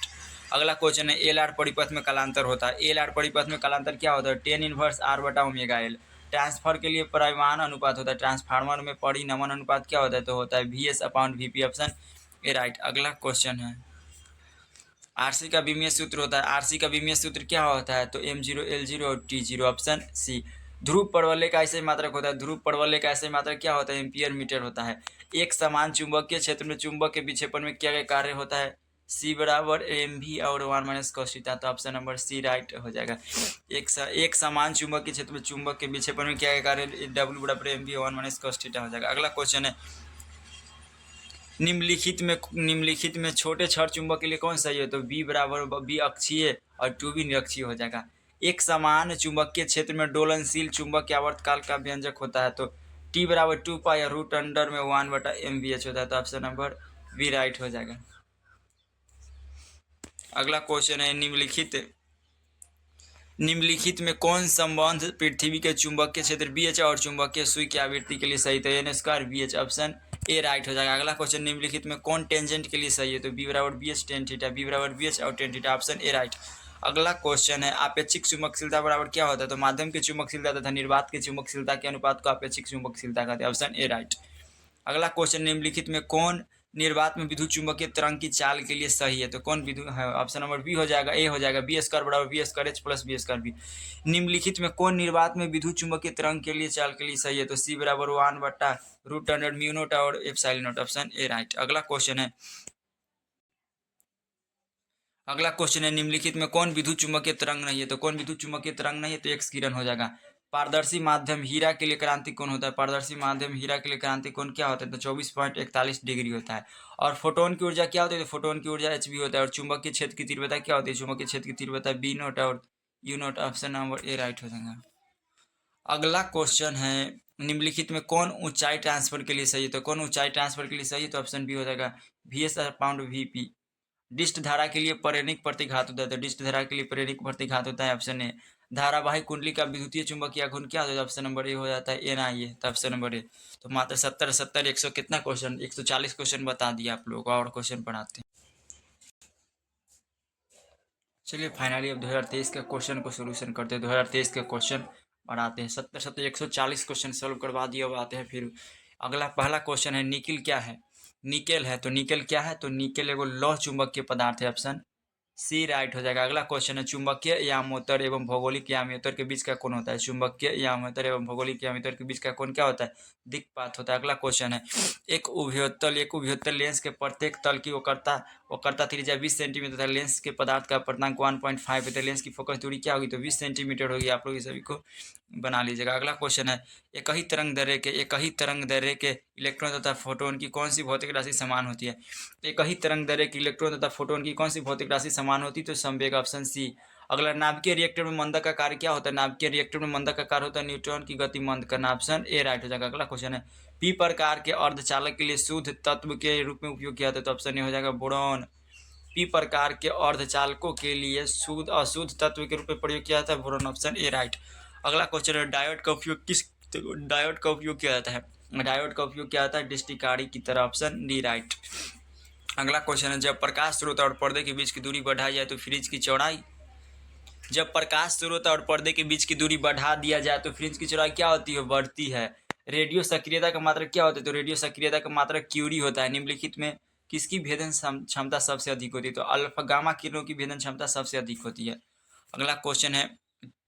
अगला क्वेश्चन है एल आर परिपथ में कालांतर होता है। एल आर परिपथ में कालांतर क्या होता है? 10 इनवर्स आर बटा ओमेगा एल। ट्रांसफर के लिए परिमाण अनुपात होता है। ट्रांसफार्मर में परिनमन अनुपात क्या होता है? तो होता है we S upon V P. Option A right. अगला क्वेश्चन है आरसी का विमीय सूत्र होता है। आरसी का विमीय सूत्र क्या होता है? तो एम जीरो एल जीरो और टी जीरो। Option C. ध्रुव परवलय का ऐसे मात्रक होता है। ध्रुव परवलय का ऐसे मात्रक क्या होता है? एम्पियर मीटर होता है। एक समान चुंबकीय क्षेत्र में चुंबक के विक्षेपण में क्या कार्य होता है? सी बराबर एम भी और 1 माइनस कॉस थीटा। तो ऑप्शन नंबर सी राइट हो जाएगा। एक समान चुंबकीय क्षेत्र में चुंबक के विक्षेपण में क्या कार्य? डब्ल्यू बराबर एम भी 1 माइनस कॉस थीटा हो जाएगा। अगला क्वेश्चन है निम्नलिखित में छोटे छड़ चुंबक के लिए कौन सही है? तो बी बराबर बी अक्षीय और टू बी निरक्षीय हो जाएगा। एक समान चुंबकीय क्षेत्र में दोलनशील चुंबक के आवर्तकाल का व्यंजक होता है। तो टी बराबर 2 पाई रूट अंडर में 1 बटा एम बी एच होता है। तो ऑप्शन नंबर बी राइट हो जाएगा। अगला क्वेश्चन है निम्नलिखित में कौन संबंध पृथ्वी के चुंबकीय क्षेत्र बी एच और चुंबकीय सुई की आवृत्ति के लिए सही? तो N square B H. Option A right हो जाएगा। अगला क्वेश्चन निम्नलिखित में कौन टेंजेंट के लिए सही है? तो बी बराबर B H tan theta, B बराबर बी एच और tan theta. Option A right. अगला क्वेश्चन है आपेक्षिक चुंबकशीलता बराबर क्या होता है? तो माध्यम की चुंबकशीलता तथा निर्वात की चुंबकशीलता के अनुपात को आपेक्षिक चुंबकशीलता कहते हैं। Option A right. अगला क्वेश्चन निम्नलिखित में कौन निर्वात में विद्युत चुंबकीय तरंग की चाल के लिए सही है? तो कौन विद्युत है? ऑप्शन नंबर बी हो जाएगा। ए हो जाएगा। बी स्क्वायर बराबर B square H plus B square B. निम्नलिखित में कौन निर्वात में विद्युत चुंबकीय तरंग के लिए चाल के लिए सही है? तो सी बराबर 1 बटा रूट अंडर म्यू नोट और epsilon note. Option A right. अगला क्वेश्चन है निम्नलिखित में कौन विद्युत चुंबकीय तरंग नहीं है? तो कौन विद्युत चुंबकीय तरंग नहीं है? तो एक्स किरण हो जाएगा। पारदर्शी माध्यम हीरा के लिए क्रांति कोण होता है। पारदर्शी माध्यम हीरा के लिए क्रांति कोण क्या होता है? तो 24.41 डिग्री होता है। और फोटोन की ऊर्जा क्या होती है? तो फोटोन की ऊर्जा एच बी होता है। और चुंबकीय क्षेत्र की तीव्रता क्या होती है? चुंबकीय क्षेत्र की तीव्रता बी नोट और you note. Option number A right हो जाएगा। अगला क्वेश्चन है निम्नलिखित में कौन ऊंचाई ट्रांसफर के लिए सही है? तो कौन ऊंचाई ट्रांसफर के लिए सही है? तो ऑप्शन बी हो जाएगा V S upon V P. डिस्ट धारा के लिए प्रेरणिक प्रतिघात होता है। तो डिस्ट धारा के लिए प्रेरणिक प्रतिघात होता है। Option A. धारावाहिक कुंडली का विद्युतीय चुंबकीय घूर्ण क्या होता है? ऑप्शन नंबर ए हो जाता है एन आई ए। तो ऑप्शन नंबर ए। तो मात्र 70 100 कितना क्वेश्चन 140 क्वेश्चन बता दिया आप लोगों को। और क्वेश्चन पढ़ाते हैं। चलिए फाइनली अब 2023 के क्वेश्चन को सोल्यूशन करते हैं। 2023 के क्वेश्चन बढ़ाते हैं। 70 140 क्वेश्चन सोल्व करवा दिए। अब आते हैं फिर अगला पहला क्वेश्चन है निकिल क्या है? निकेल है। तो निकेल क्या है? तो निकेल एगो लौह चुंबकीय पदार्थ है। ऑप्शन सी राइट हो जाएगा। अगला क्वेश्चन है, चुंबकीय यामोत्तर एवं भौगोलिक यामोत्तर के बीच का कोण होता है? चुंबकीय यामोत्तर एवं भौगोलिक यामोत्तर के बीच का कोण क्या होता है? दिक्पात होता है। अगला क्वेश्चन है, एक उभयोत्तल लेंस के प्रत्येक तल की वक्रता त्रिज्या 20 सेंटीमीटर तथा लेंस के पदार्थ का अपर्तनांक 1.5 है तो लेंस की फोकस दूरी क्या होगी? तो 20 सेंटीमीटर होगी। आप लोग ये सभी को बना लीजिएगा। अगला क्वेश्चन है, एक ही तरंग दैर्ध्य के इलेक्ट्रॉन तथा फोटोन की कौन सी भौतिक राशि समान होती है? एक ही तरंग दैर्ध्य के इलेक्ट्रॉन तथा फोटोन की कौन सी भौतिक राशि समान होती है? तो संवेग, ऑप्शन सी। अगला, नाभिकीय रिएक्टर में मंदक का कार्य क्या होता है? नाभिकीय रिएक्टर में मंदक का कार्य होता है न्यूट्रॉन की गति मंद करना। ऑप्शन ए राइट हो जाएगा। अगला क्वेश्चन है, पी प्रकार के अर्धचालक के लिए शुद्ध तत्व के रूप में उपयोग किया जाता है? तो ऑप्शन ए हो जाएगा बोरॉन। पी प्रकार के अर्धचालकों के लिए अशुद्ध तत्व के रूप में प्रयोग किया जाता है बोरॉन। Option A right. अगला क्वेश्चन है, डायोड का उपयोग किया जाता है? डायोड का उपयोग किया जाता है डिस्टिकारी की तरह। Option D right. अगला क्वेश्चन है, जब प्रकाश स्रोत और पर्दे के बीच की दूरी बढ़ाई जाए तो फ्रिज की चौड़ाई? जब प्रकाश स्रोत और पर्दे के बीच की दूरी बढ़ा दिया जाए तो फ्रिज की चौड़ाई क्या होती है? बढ़ती है। रेडियो सक्रियता का मात्रक क्या होता है? तो रेडियो सक्रियता का मात्रक क्यूरी होता है। निम्नलिखित में किसकी भेदन क्षमता सबसे अधिक होती है? तो अल्फा गामा किरणों की भेदन क्षमता सबसे अधिक होती है। अगला क्वेश्चन है,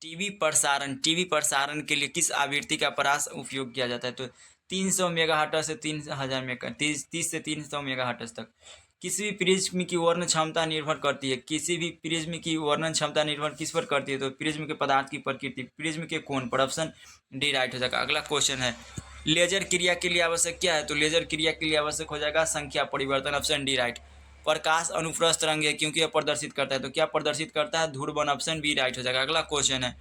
टीवी प्रसारण के लिए किस आवृत्ति का परास उपयोग किया जाता है? तो 300 मेगाहर्ट्ज से 3000 मेगा 30 से 300 मेगाहर्ट्ज तक। किसी भी प्रिज्म की वर्णन क्षमता निर्भर करती है? किसी भी प्रिज्म की वर्णन क्षमता निर्भर किस पर करती है? तो प्रिज्म के पदार्थ की प्रकृति, प्रिज्म के कोण पर। ऑप्शन डी राइट हो जाएगा। अगला क्वेश्चन है, लेजर क्रिया के लिए आवश्यक क्या है? तो लेजर क्रिया के लिए आवश्यक हो जाएगा संख्या परिवर्तन। Option D right. प्रकाश अनुप्रस्थ रंग है क्योंकि यह प्रदर्शित करता है, तो क्या प्रदर्शित करता है? ध्रुवण। ऑप्शन बी राइट हो जाएगा। अगला क्वेश्चन है,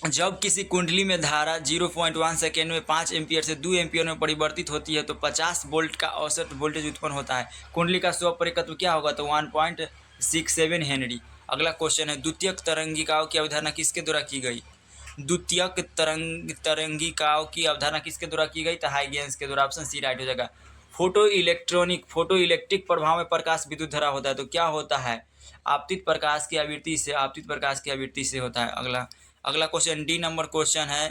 जब किसी कुंडली में धारा 0.1 सेकेंड में 5 एम्पियर से 2 एम्पियर में परिवर्तित होती है तो 50 वोल्ट का औसत वोल्टेज उत्पन्न होता है। कुंडली का स्वपरिकत्व क्या होगा? तो 1.67 हेनरी। अगला क्वेश्चन है, द्वितीयक तरंगिकाओं की अवधारणा किसके द्वारा की गई? द्वितीयक तरंगिकाओं की अवधारणा किसके द्वारा की गई? तो हाइगेंस के द्वारा। ऑप्शन सी राइट हो जाएगा। फोटो इलेक्ट्रिक प्रभाव में प्रकाश विद्युत धारा होता है, तो क्या होता है? आपतित प्रकाश की आवृत्ति से होता है। अगला क्वेश्चन, डी नंबर क्वेश्चन है,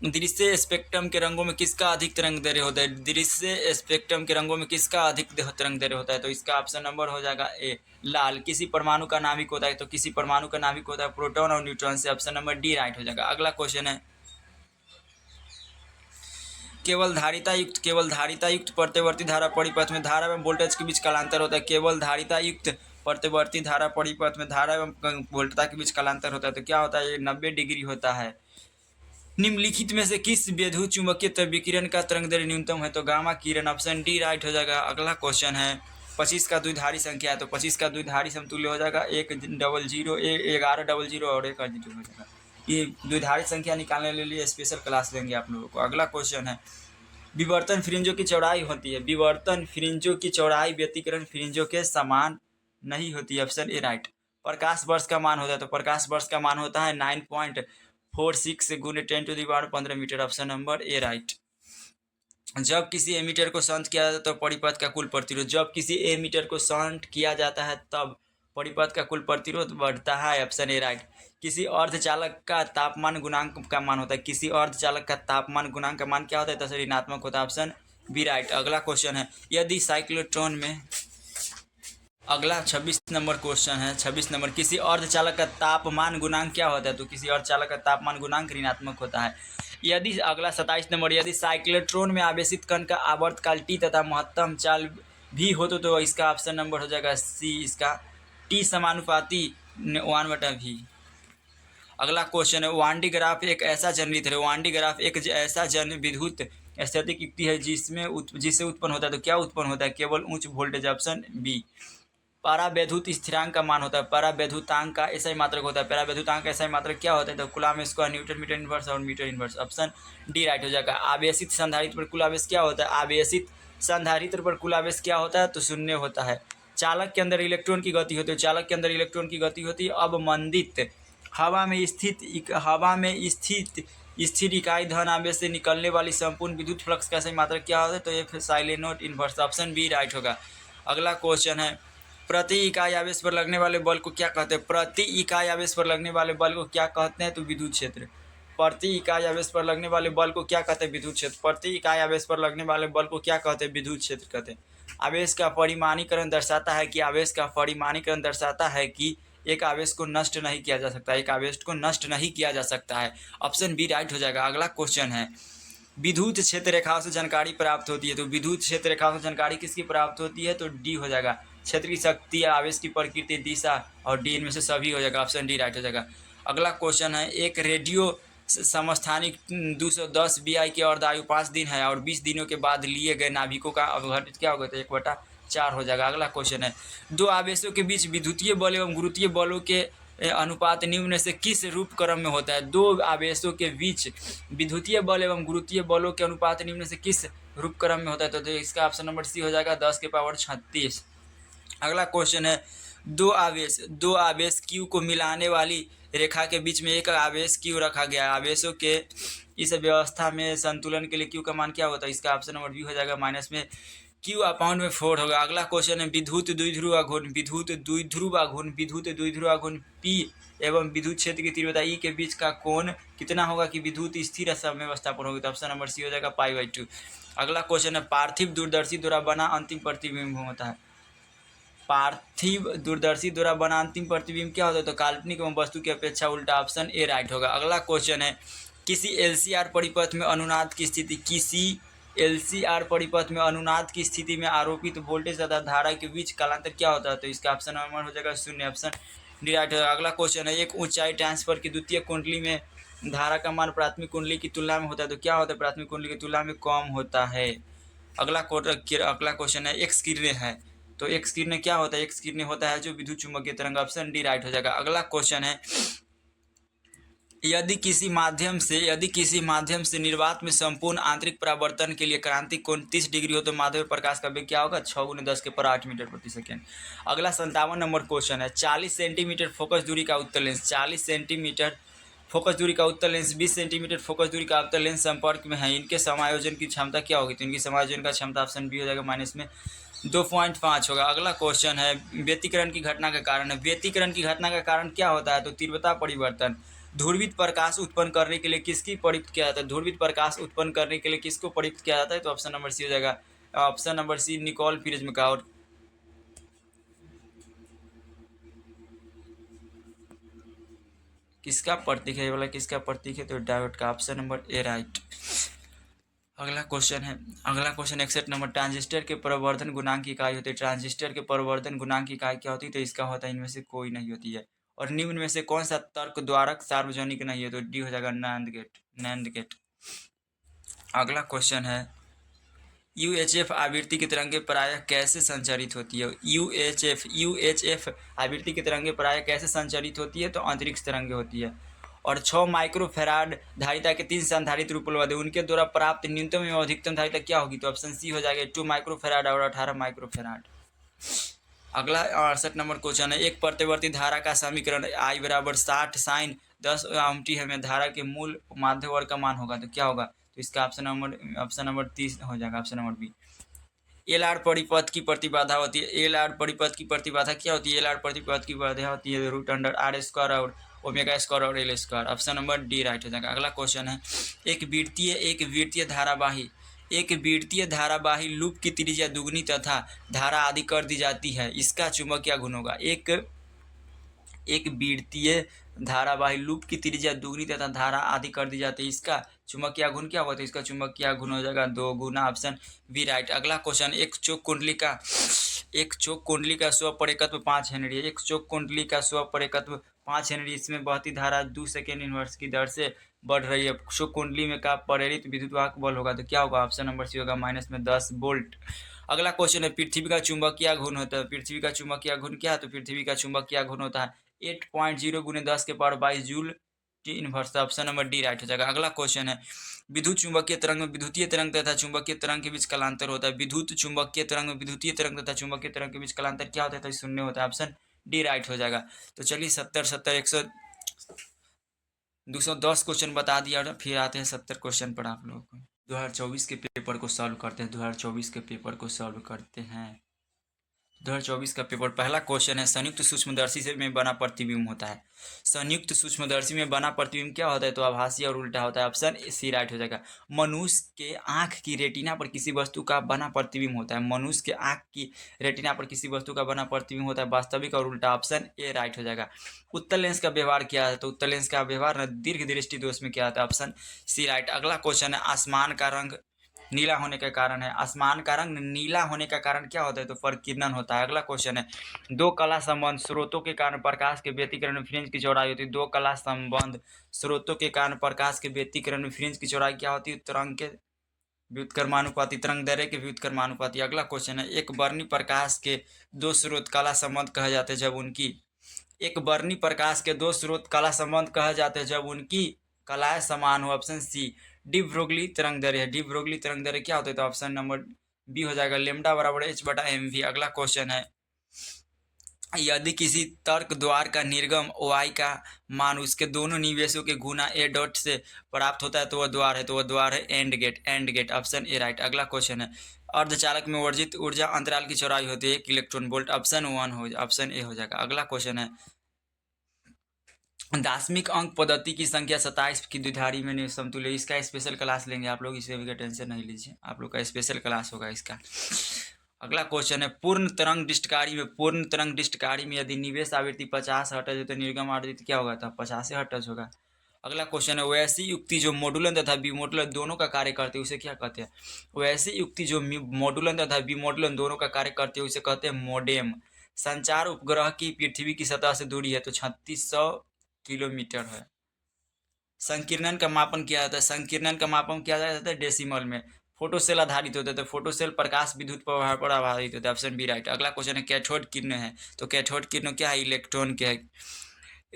दृश्य स्पेक्ट्रम के रंगों में किसका अधिक तरंग दैर्ध्य होता है? दृश्य स्पेक्ट्रम के रंगों में किसका अधिक तरंग दैर्ध्य होता है? तो इसका ऑप्शन नंबर हो जाएगा ए, लाल। किसी परमाणु का नाभिक होता है? तो किसी परमाणु का नाभिक होता है प्रोटॉन और न्यूट्रॉन से। ऑप्शन नंबर डी राइट हो जाएगा। अगला क्वेश्चन है, केवल धारिता युक्त प्रतिवर्ती धारा परिपथ में धारा एवं वोल्टेज के बीच कालांतर होता है। केवल धारिता युक्त प्रतिवर्ती धारा परिपथ में धारा एवं वोल्टता के बीच कालांतर होता है, तो क्या होता है? ये 90 डिग्री होता है। निम्नलिखित में से किस विद्युत चुंबकीय विकिरण का तरंगदैर्ध्य न्यूनतम है? तो गामा किरण। ऑप्शन डी राइट हो जाएगा। अगला क्वेश्चन है, 25 का द्विधारी संख्या है, तो 25 का द्विधारी समतुल्य हो जाएगा 1100 और 1 0 हो जाएगा। ये द्विधारी संख्या निकालने के लिए स्पेशल क्लास लेंगे आप लोगों को। अगला क्वेश्चन है, विवर्तन फ्रिंजों की चौड़ाई होती है? विवर्तन फ्रिंजों की चौड़ाई व्यतिकरण फ्रिंजों के समान नहीं होती है। Option A right. प्रकाश वर्ष का मान होता है? तो प्रकाश वर्ष का मान होता है 9.46 गुने 10⁻15 metre. Option number A right. जब किसी एमीटर को शंट किया जाता है तो परिपथ का कुल प्रतिरोध, जब किसी एमीटर को शंट किया जाता है तब परिपथ का कुल प्रतिरोध बढ़ता है। Option A right. किसी अर्धचालक का तापमान गुणांक का मान होता है? किसी अर्धचालक का तापमान गुणांक का मान क्या होता है? तो ऋणात्मक होता है। Option B right. अगला क्वेश्चन है, यदि साइक्लोट्रॉन में, अगला 26 नंबर क्वेश्चन है, 26 नंबर, किसी अर्धचालक का तापमान गुणांक क्या होता है? तो किसी अर्धचालक का तापमान गुणांक ऋणात्मक होता है। यदि, अगला 27 नंबर, यदि साइक्लोट्रॉन में आवेशित कण का आवर्तकाल टी तथा महत्तम चाल भी हो तो इसका ऑप्शन नंबर हो जाएगा सी, इसका टी समानुपाती 1/v। अगला क्वेश्चन है, वान डी ग्राफ एक ऐसा जनरेटर है, वान डी ग्राफ एक ऐसा विद्युत स्थैतिक युक्ति है जिससे उत्पन्न होता है, तो क्या उत्पन्न होता है? केवल उच्च वोल्टेज। Option B. परावैद्युत स्थिरांक का मान होता है? परावैद्युतांक का एसआई मात्रक होता है। परावैद्युतांक का एसआई मात्रक क्या होता है? तो coulomb square, newton metre inverse और metre inverse. Option D right हो जाएगा। आवेशित संधारित्र पर कुल आवेश क्या होता है? आवेशित संधारित्र पर कुल आवेश क्या होता है? तो 0 होता है। चालक के अंदर इलेक्ट्रॉन की गति होती है, चालक के अंदर इलेक्ट्रॉन की गति होती है अवमंदित हवा में स्थित स्थिर इकाई धन आवेश से निकलने वाली संपूर्ण विद्युत फ्लक्स का सही मात्रक क्या होता है? तो ये साइलेनोट इनवर्स। ऑप्शन बी राइट होगा। अगला क्वेश्चन है, प्रति इकाई आवेश पर लगने वाले बल को क्या कहते हैं? प्रति इकाई आवेश पर लगने वाले बल को क्या कहते हैं? तो विद्युत क्षेत्र। प्रति इकाई आवेश पर लगने वाले बल को क्या कहते हैं? विद्युत क्षेत्र। प्रति इकाई आवेश पर लगने वाले बल को क्या कहते हैं? विद्युत क्षेत्र कहते हैं। आवेश का परिमाणीकरण दर्शाता है कि एक आवेश को नष्ट नहीं किया जा सकता, एक आवेश को नष्ट नहीं किया जा सकता है। ऑप्शन बी राइट हो जाएगा। अगला क्वेश्चन है, विद्युत क्षेत्र रेखाओं से जानकारी प्राप्त होती है, तो विद्युत क्षेत्र रेखाओं से जानकारी किसकी प्राप्त होती है, तो डी हो जाएगा। क्षेत्र की शक्ति, आवेश की प्रकृति, दिशा और डी इनमें से सभी हो जाएगा। ऑप्शन डी राइट हो जाएगा। अगला क्वेश्चन है, एक रेडियो समस्थानिक 210 BI की अर्धायु 5 दिन है और 20 दिनों के बाद लिए गए नाभिकों का अवघटित क्या होगा, तो 1/4 हो जाएगा। अगला क्वेश्चन है, दो आवेशों के बीच विद्युतीय बल एवं गुरुत्वीय बलों के अनुपात निम्न में से किस रूप क्रम में होता है। दो आवेशों के बीच विद्युतीय बल एवं गुरुत्वीय बलों के अनुपात निम्न में से किस रूप क्रम में होता है, तो इसका ऑप्शन नंबर सी हो जाएगा, 10⁻36। अगला क्वेश्चन है, दो आवेश Q को मिलाने वाली रेखा के बीच में एक आवेश Q रखा गया है। आवेशों के इस व्यवस्था में संतुलन के लिए Q का मान क्या होता है, इसका ऑप्शन नंबर बी हो जाएगा, -Q/4 होगा। अगला क्वेश्चन है, विद्युत द्विध्रुव आघूर्ण P एवं विद्युत क्षेत्र की तीव्रता E के बीच का कोण कितना होगा कि विद्युत स्थिर समव्यवस्था पर होगी, तो ऑप्शन नंबर सी हो जाएगा, π/2। अगला क्वेश्चन है, पार्थिव दूरदर्शी द्वारा बना अंतिम प्रतिबिंब होता है। पार्थिव दूरदर्शी द्वारा बना अंतिम प्रतिबिंब क्या होता है, तो काल्पनिक एवं वस्तु की अपेक्षा उल्टा। ऑप्शन ए राइट होगा। अगला क्वेश्चन है, किसी LCR परिपथ में अनुनाद की स्थिति में आरोपित वोल्टेज तथा धारा के बीच कालांतर क्या होता है, तो इसका ऑप्शन नंबर हो जाएगा 0। ऑप्शन डी राइट होगा। अगला क्वेश्चन है, एक ऊंचाई ट्रांसफर की द्वितीय कुंडली में धारा का मान प्राथमिक कुंडली की तुलना में होता है, तो क्या होता है, प्राथमिक कुंडली की तुलना में कम होता है। अगला क्वेश्चन है, एक्स किरणें है, तो एक्स किरणें क्या होता है, एक्स किरणें होता है जो विद्युत चुम्बकीय तरंग। ऑप्शन डी राइट हो जाएगा। अगला क्वेश्चन है, यदि किसी माध्यम से निर्वात में संपूर्ण आंतरिक परावर्तन के लिए क्रांतिक कोण 30 डिग्री हो तो माध्यम प्रकाश का वेग क्या होगा, 6×10⁸ मीटर प्रति सेकेंड। अगला 57 नंबर क्वेश्चन है, 40 सेंटीमीटर फोकस दूरी का उत्तल लेंस, 40 सेंटीमीटर फोकस दूरी का उत्तल लेंस 20 सेंटीमीटर फोकस दूरी का अवतल लेंस संपर्क में है, इनके समायोजन की क्षमता क्या होगी, तो इनकी समायोजन का क्षमता ऑप्शन बी हो जाएगा, -2.5 होगा। अगला क्वेश्चन है, व्यतिकरण की घटना का कारण है। व्यतिकरण की घटना का कारण क्या होता है, तो तीव्रता परिवर्तन। ध्रुवित प्रकाश उत्पन्न करने के लिए किसकी प्रयुक्त किया जाता है, ध्रुवित प्रकाश उत्पन्न करने के लिए किसको प्रयुक्त किया जाता है, तो ऑप्शन नंबर सी हो जाएगा, option number C Nicol prism का। और किसका प्रतीक है, ये वाला किसका प्रतीक है, तो डायोड का। Option number A right. अगला क्वेश्चन 61 नंबर, ट्रांजिस्टर के प्रवर्धन गुणांक की इकाई होती है। ट्रांजिस्टर के प्रवर्धन गुणांक की इकाई क्या होती है, तो इसका होता है, इनमें से कोई नहीं होती है। और निम्न में से कौन सा तर्क द्वारक सार्वजनिक नहीं है, तो डी हो जाएगा, नैंड गेट। अगला क्वेश्चन है, UHF आवृत्ति की तरंगें प्रायः कैसे संचारित होती है। UHF आवृत्ति की तरंगें प्रायः कैसे संचारित होती है, तो अंतरिक्ष तरंगें होती है। और 6 माइक्रोफेराड धारिता के 3 संधारित्र उपलब्ध है, उनके द्वारा प्राप्त न्यूनतम एवं अधिकतम धारिता क्या होगी, तो ऑप्शन सी हो जाएगा, 2 माइक्रोफेराड और 18 माइक्रोफेराड। अगला 68 नंबर क्वेश्चन है, एक प्रत्यावर्ती धारा का समीकरण I = 60 sin 10 एम्पीयर में धारा के मूल माध्यवर्ग का मान होगा, तो क्या होगा, तो इसका ऑप्शन नंबर 30 हो जाएगा, ऑप्शन नंबर बी। LR परिपथ की प्रतिबाधा होती है। LR परिपथ की प्रतिबाधा क्या होती है, LR परिपथ की प्रतिबाधा होती है √R² और ω² और L²। Option number D right हो जाएगा। अगला क्वेश्चन है, एक वृत्तीय धारावाही लूप की त्रिज्या दुगनी तथा धारा आदि कर दी जाती है, इसका चुंबकीय गुण होगा। एक वृत्तीय धारावाही लूप की त्रिज्या दुगनी तथा धारा आदि कर दी जाती है, इसका चुंबकीय गुण क्या होता है, इसका चुंबकीय गुण हो जाएगा 2 गुना। Option B right. अगला क्वेश्चन, एक चौक कुंडली का स्वपरेखत्व 5 हेनरी है। एक चौक कुंडली का स्वपरेखत्व 5 हेनरी, इसमें बहती धारा 2 सेकेंड इनवर्स की दर से बढ़ रही है। चौक कुंडली में का प्रेरित विद्युतवाहक बल होगा, तो क्या होगा, ऑप्शन नंबर सी होगा, -10 वोल्ट। अगला क्वेश्चन है, पृथ्वी का चुंबकीय घूर्ण होता है। पृथ्वी का चुंबकीय घूर्ण क्या है, तो पृथ्वी का चुंबकीय घूर्ण होता है 8.0 × 10⁻22 जूल की inverse. Option number D right हो जाएगा। अगला क्वेश्चन है, विद्युत चुंबकीय तरंग में विद्युतीय तरंग तथा चुंबकीय तरंग के बीच कालांतर होता है। विद्युत चुंबकीय तरंग में विद्युतीय तरंग तथा चुंबकीय तरंग के बीच कालांतर क्या होता है, तो 0 होता है। ऑप्शन डी राइट हो जाएगा। तो चलिए 210 क्वेश्चन बता दिया, और फिर आते हैं 70 क्वेश्चन पर आप लोगों को। 2024 के पेपर को सॉल्व करते हैं। 2024 के पेपर को सॉल्व करते हैं। 2024 का पेपर पहला क्वेश्चन है, संयुक्त सूक्ष्मदर्शी से में बना प्रतिबिंब होता है। संयुक्त सूक्ष्मदर्शी में बना प्रतिबिंब क्या होता है? तो आभासी और उल्टा होता है। ऑप्शन सी राइट हो जाएगा। मनुष्य के आंख की रेटिना पर किसी वस्तु का बना प्रतिबिंब होता है। मनुष्य के आंख की रेटिना पर किसी वस्तु का बना प्रतिबिंब होता है, वास्तविक और उल्टा। ऑप्शन ए राइट हो जाएगा। उत्तल लेंस का व्यवहार क्या है? तो उत्तल लेंस का व्यवहार दीर्घ दृष्टि दोष में क्या होता है? Option C right. अगला क्वेश्चन है, आसमान का रंग नीला होने का कारण है। आसमान का रंग नीला होने का कारण क्या होता है? तो परिकिरण होता है। अगला क्वेश्चन है, दो कला संबंध स्रोतों के कारण प्रकाश के व्यतिकरण में फ्रिंज की चौड़ाई होती है। दो कला संबंध स्रोतों के कारण प्रकाश के व्यतिकरण में फ्रिंज की चौड़ाई क्या होती है? तरंग के व्युत्क्रमानुपाती, तरंग दैर्ध्य के व्युत्क्रमानुपाती। अगला क्वेश्चन है, एक वर्णी प्रकाश के दो स्रोत कला संबंध कहे जाते हैं जब उनकी एक वर्णी प्रकाश के दो स्रोत कला संबंध कहे जाते हैं जब उनकी कलाएं समान हो। ऑप्शन सी डी ब्रोगली तरंग दैर्ध्य है। डी ब्रोगली तरंग दैर्ध्य क्या होता है? तो ऑप्शन नंबर बी हो जाएगा, लेमडा बराबर h/mv। अगला क्वेश्चन है, यदि किसी तर्क द्वार का निर्गम y का मान उसके दोनों निवेशों के गुना a डॉट से प्राप्त होता है तो वह द्वार है। तो वह द्वार है and gate. And gate option A right. अगला क्वेश्चन है, अर्धचालक में वर्जित ऊर्जा अंतराल की चौड़ाई होती है 1 इलेक्ट्रॉन वोल्ट। ऑप्शन ए हो जाएगा। अगला क्वेश्चन है, दार्शनिक अंक पद्धति की संख्या 27 की द्विधारी में समतुल्य। इसका स्पेशल क्लास लेंगे आप लोग, इससे भी टेंशन नहीं लीजिए, आप लोग का स्पेशल क्लास होगा इसका। अगला क्वेश्चन है, पूर्ण तरंग डिस्टकारी में यदि निवेश आवृत्ति 50 हर्ट्ज है तो निर्गम आवृत्ति क्या होगा? था 50 हर्ट्ज होगा। अगला क्वेश्चन है, वैसी युक्ति जो मॉडुलन तथा विमोडुलन दोनों का कार्य करते हैं उसे क्या कहते हैं? वैसी युक्ति जो मॉडुलन तथा विमोडुलन दोनों का कार्य करते हैं उसे कहते हैं मोडेम। संचार उपग्रह की पृथ्वी की सतह से दूरी है तो 3600 किलोमीटर है। संकीर्णन का मापन किया जाता है। संकीर्णन का मापन किया जाता है डेसिमल में। फोटोसेल आधारित होता है तो फोटोसेल प्रकाश विद्युत प्रभाव पर आधारित होता है। Option B right. अगला क्वेश्चन है, कैथोड किरण है तो कैथोड किरण क्या है? इलेक्ट्रॉन के है।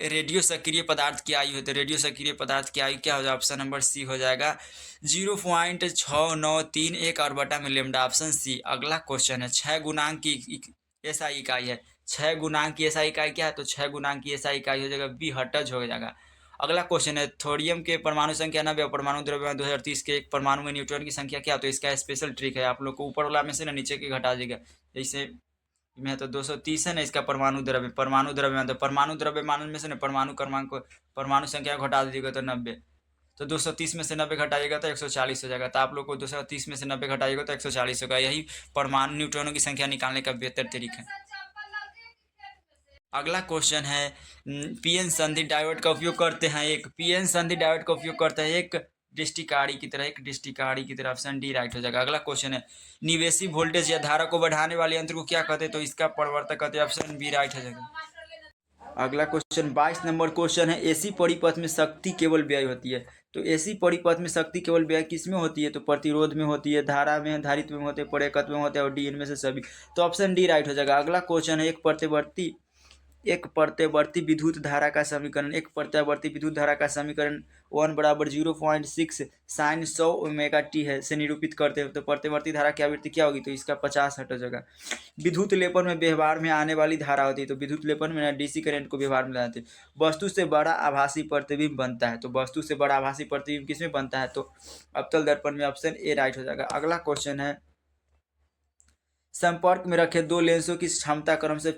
रेडियो सक्रिय पदार्थ की आयु है तो रेडियो सक्रिय पदार्थ की आयु क्या हो जाएगा? ऑप्शन नंबर सी हो जाएगा 0.6931 और बटा में लेमडा। Option C. अगला क्वेश्चन है, 6 गुणांक की एसआई इकाई है। 6 गुणांक की एसआई इकाई क्या है? तो 6 गुणांक की एसआई इकाई हो जाएगा बी हर्ट्ज हो जाएगा। अगला क्वेश्चन है, थोरियम के परमाणु संख्या 90 और परमाणु द्रव्यमान 2030 के एक परमाणु में न्यूट्रॉन की संख्या क्या? तो इसका स्पेशल ट्रिक है, आप लोग को ऊपर वाला में से ना नीचे के घटा देगा। जैसे में तो 230 है ना, इसका परमाणु द्रव्यमान तो परमाणु द्रव्यमान में से ना परमाणु क्रमांक परमाणु संख्या घटा दीजिएगा तो 90। तो 230 में से 90 घटाइएगा तो 140 हो जाएगा। तो आप लोग को 230 में से 90 घटाइएगा तो 140 होगा। यही परमाणु न्यूट्रॉनों की संख्या निकालने का बेहतर तरीका है। अगला क्वेश्चन है, पीएन संधि डायोड का उपयोग करते हैं एक दृष्टिकारी की तरह। ऑप्शन डी राइट हो जाएगा। अगला क्वेश्चन है, निवेशी वोल्टेज या धारा को बढ़ाने वाले यंत्र को क्या कहते हैं? तो इसका परिवर्तक कहते हैं। ऑप्शन बी राइट हो जाएगा। अगला क्वेश्चन 22 नंबर क्वेश्चन है, एसी परिपथ में शक्ति केवल व्यय होती है। तो एसी परिपथ में शक्ति केवल व्यय किस में होती है? तो प्रतिरोध में होती है, धारा में, धारित्व में होते हैं, प्रेरकत्व में होते हैं और डी इनमें से सभी। तो ऑप्शन डी राइट हो जाएगा। अगला क्वेश्चन है, एक प्रत्यावर्ती विद्युत धारा का समीकरण 1 बराबर 0.6 साइन 100 ओमेगा टी है से निरूपित करते हैं तो प्रत्यावर्ती धारा की आवृत्ति क्या होगी? तो इसका 50 हर्ट्ज होगा। विद्युत लेपन में व्यवहार में आने वाली धारा होती है तो विद्युत लेपन में डीसी करंट को व्यवहार में लाते हैं। वस्तु से बड़ा आभासी प्रतिबिंब बनता है तो वस्तु से बड़ा आभासी प्रतिबिंब किसमें बनता है? तो अवतल दर्पण में। ऑप्शन ए राइट हो जाएगा। अगला क्वेश्चन है, संपर्क में रखे दो लेंसों की क्षमता क्रम से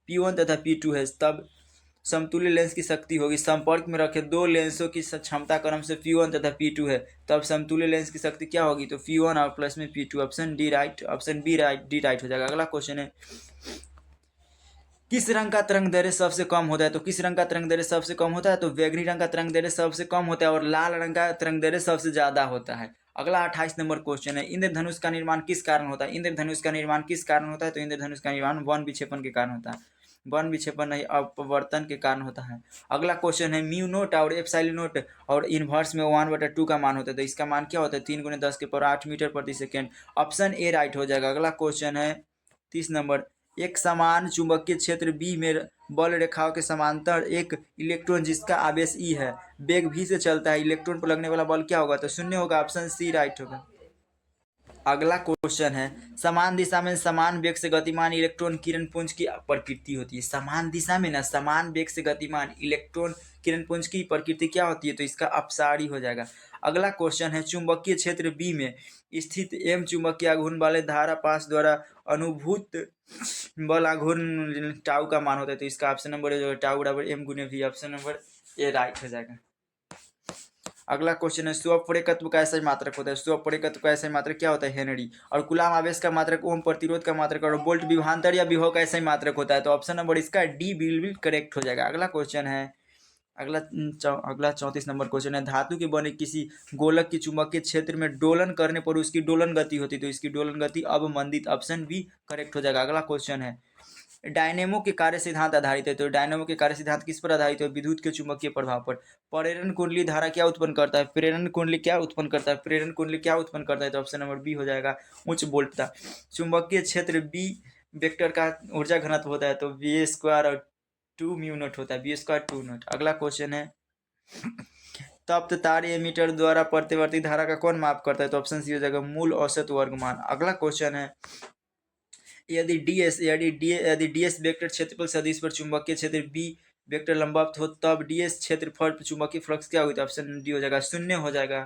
P1 तथा P2 है, तब समतुल्य लेंस की शक्ति होगी। संपर्क में रखे दो लेंसों की क्षमता क्रम से P1 तथा P2 है, तब समतुल्य लेंस की शक्ति क्या होगी? तो P1 और प्लस में P2। ऑप्शन डी राइट हो जाएगा। अगला क्वेश्चन है, किस रंग का तरंग दैर्ध्य सबसे कम होता है? तो किस रंग का तरंग दैर्ध्य सबसे कम होता है? तो बैगनी रंग का तरंग दैर्ध्य सबसे कम होता है और लाल रंग का तरंग दैर्ध्य सबसे ज्यादा होता है। अगला 28 नंबर क्वेश्चन है, इंद्रधनुष का निर्माण किस कारण होता है? तो इंद्रधनुष का निर्माण वन विक्षेपण के कारण होता है। वन विक्षेपण नहीं, अपवर्तन के कारण होता है। अगला क्वेश्चन है, म्यू नोट और एप्सिलॉन नोट और इनवर्स में 1/2 का मान होता है तो इसका मान क्या होता है? 3 × 10⁸ मीटर प्रति सेकेंड। ऑप्शन ए राइट हो जाएगा। अगला क्वेश्चन है 30 नंबर, एक समान चुंबकीय क्षेत्र बी में बल रेखाओं के समांतर एक इलेक्ट्रॉन जिसका आवेश ई है वेग भी से चलता है, इलेक्ट्रॉन पर लगने वाला बल क्या होगा? तो 0 होगा। ऑप्शन सी राइट होगा। अगला क्वेश्चन है, समान दिशा में समान वेग से गतिमान इलेक्ट्रॉन किरण पुंज की प्रकृति होती है। समान दिशा में ना समान वेग से गतिमान इलेक्ट्रॉन किरण पुंज की प्रकृति क्या होती है, तो इसका अपसारी हो जाएगा। अगला क्वेश्चन है चुंबकीय क्षेत्र बी में स्थित एम चुंबकीय आघूर्ण वाले धारा पास द्वारा अनुभूत बल आघूर्ण टाउ का मान होता है, तो इसका ऑप्शन नंबर जो टाउ बराबर एम गुने V, option number A right हो जाएगा। अगला क्वेश्चन है स्वप्रेरकत्व का ऐसा मात्रक होता है, स्वप्रेरकत्व का ऐसा मात्रक क्या होता है, हेनरी। और कूलाम आवेश का मात्रक, ओम प्रतिरोध का मात्रक, और वोल्ट विभवांतर या विभव का ऐसा ही मात्रक होता है, तो ऑप्शन नंबर इसका डी बिल्कुल करेक्ट हो जाएगा। अगला क्वेश्चन है अगला 34 नंबर क्वेश्चन है धातु के बने किसी गोलक की चुंबकीय क्षेत्र में डोलन करने पर उसकी डोलन गति होती है, तो इसकी डोलन गति अवमंदित, ऑप्शन बी करेक्ट हो जाएगा। अगला क्वेश्चन है डायनेमो के कार्य सिद्धांत आधारित है, तो डायनेमो के कार्य सिद्धांत किस पर आधारित है, विद्युत के चुंबकीय प्रभाव पर। प्रेरण कुंडली धारा क्या उत्पन्न करता है, प्रेरण कुंडली क्या उत्पन्न करता है, प्रेरण कुंडली क्या उत्पन्न करता है, तो ऑप्शन नंबर बी हो जाएगा उच्च वोल्टता। चुंबकीय क्षेत्र बी वेक्टर का ऊर्जा घनत्व होता है, तो वी स्क्वायर और 2 म्यू नॉट होता है, वी स्क्वायर 2 नॉट। अगला क्वेश्चन है तप्त तार एमीटर द्वारा प्रतिवर्ती धारा का कौन माप करता है, तो ऑप्शन सी हो जाएगा मूल औसत वर्गमान। अगला क्वेश्चन है यदि डीएस वेक्टर क्षेत्रफल सदिश पर चुंबकीय क्षेत्र बी वेक्टर लंबवत हो तब डीएस क्षेत्रफल पर चुंबकीय फ्लक्स क्या होता है, ऑप्शन डी हो जाएगा शून्य हो जाएगा।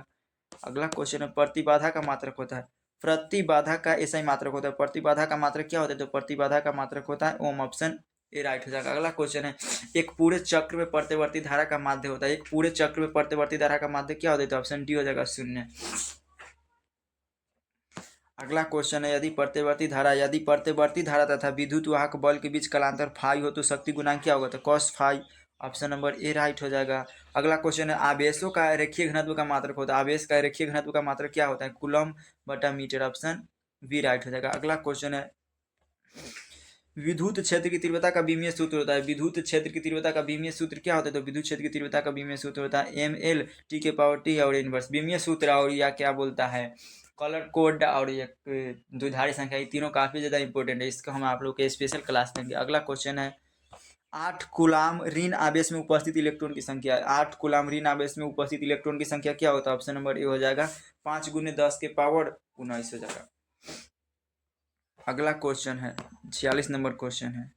अगला क्वेश्चन है प्रतिबाधा का मात्रक होता है, प्रतिबाधा का ऐसा ही मात्रक होता है, प्रतिबाधा का मात्रक क्या होता है, तो प्रतिबाधा का मात्रक होता है ओम, ऑप्शन ए राइट हो जाएगा। अगला क्वेश्चन है एक पूरे चक्र में प्रतिवर्ती धारा का माध्य होता है, एक पूरे चक्र में प्रतिवर्ती धारा का माध्य क्या होता है, तो ऑप्शन डी हो जाएगा शून्य। अगला क्वेश्चन है यदि प्रतिवर्ती धारा तथा विद्युत वाहक बल के बीच कालांतर फाई हो तो शक्ति गुणांक क्या होगा, तो cos phi, option number A right हो जाएगा। अगला क्वेश्चन है आवेशों का रेखीय घनत्व का मात्रक होता है, आवेश का रेखीय घनत्व का मात्रक क्या होता है, कूलम बटा मीटर, ऑप्शन बी राइट हो जाएगा। अगला क्वेश्चन है विद्युत क्षेत्र की तीव्रता का बीमीय सूत्र होता है, विद्युत क्षेत्र की तीव्रता का बीमीय सूत्र क्या होता है, तो विद्युत क्षेत्र की तीव्रता का बीमीय सूत्र होता है एम एल टी के पावर टी और इनवर्स। बीमीय सूत्र और या क्या बोलता है कलर कोड और एक द्विधारी संख्या, ये तीनों काफी ज्यादा इंपॉर्टेंट है, इसका हम आप लोग के स्पेशल क्लास देंगे। अगला क्वेश्चन है 8 कूलाम ऋण आवेश में उपस्थित इलेक्ट्रॉन की संख्या, 8 कूलाम ऋण आवेश में उपस्थित इलेक्ट्रॉन की संख्या क्या होता है, ऑप्शन नंबर ए हो जाएगा 5 गुने 10 के पावर 19 हो जाएगा। अगला क्वेश्चन है 46 नंबर क्वेश्चन है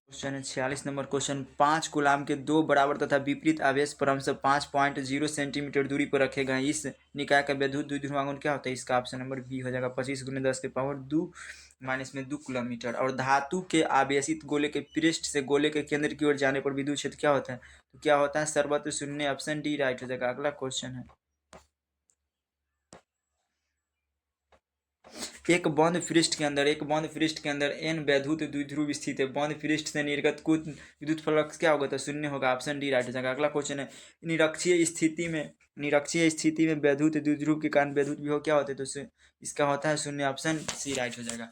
क्वेश्चन है 46 नंबर क्वेश्चन 5 कूलाम के दो बराबर तथा विपरीत आवेश क्रमशः 5.0 सेंटीमीटर दूरी पर रखे गए इस निकाय का विद्युत द्विध्रुवांगन क्या होता है, इसका ऑप्शन नंबर बी हो जाएगा 25 गुने 10 के पावर 2 माइनस में 2 किलोमीटर। और धातु के आवेशित गोले के पृष्ठ से गोले के केंद्र की ओर जाने पर विद्युत क्षेत्र क्या होता है, तो क्या होता है सर्वत्र शून्य, ऑप्शन डी राइट हो जाएगा। अगला क्वेश्चन है एक बंद पृष्ठ के अंदर एन वैद्युत द्विध्रुव स्थित है, बंद पृष्ठ से निर्गत कुछ विद्युत फ्लक्स क्या होगा, तो शून्य होगा, ऑप्शन डी राइट हो जाएगा। अगला क्वेश्चन है निरक्षीय स्थिति में वैद्युत द्विध्रुव के कारण वैद्युत विभव क्या होते हैं, तो इसका होता है शून्य, ऑप्शन सी राइट हो जाएगा।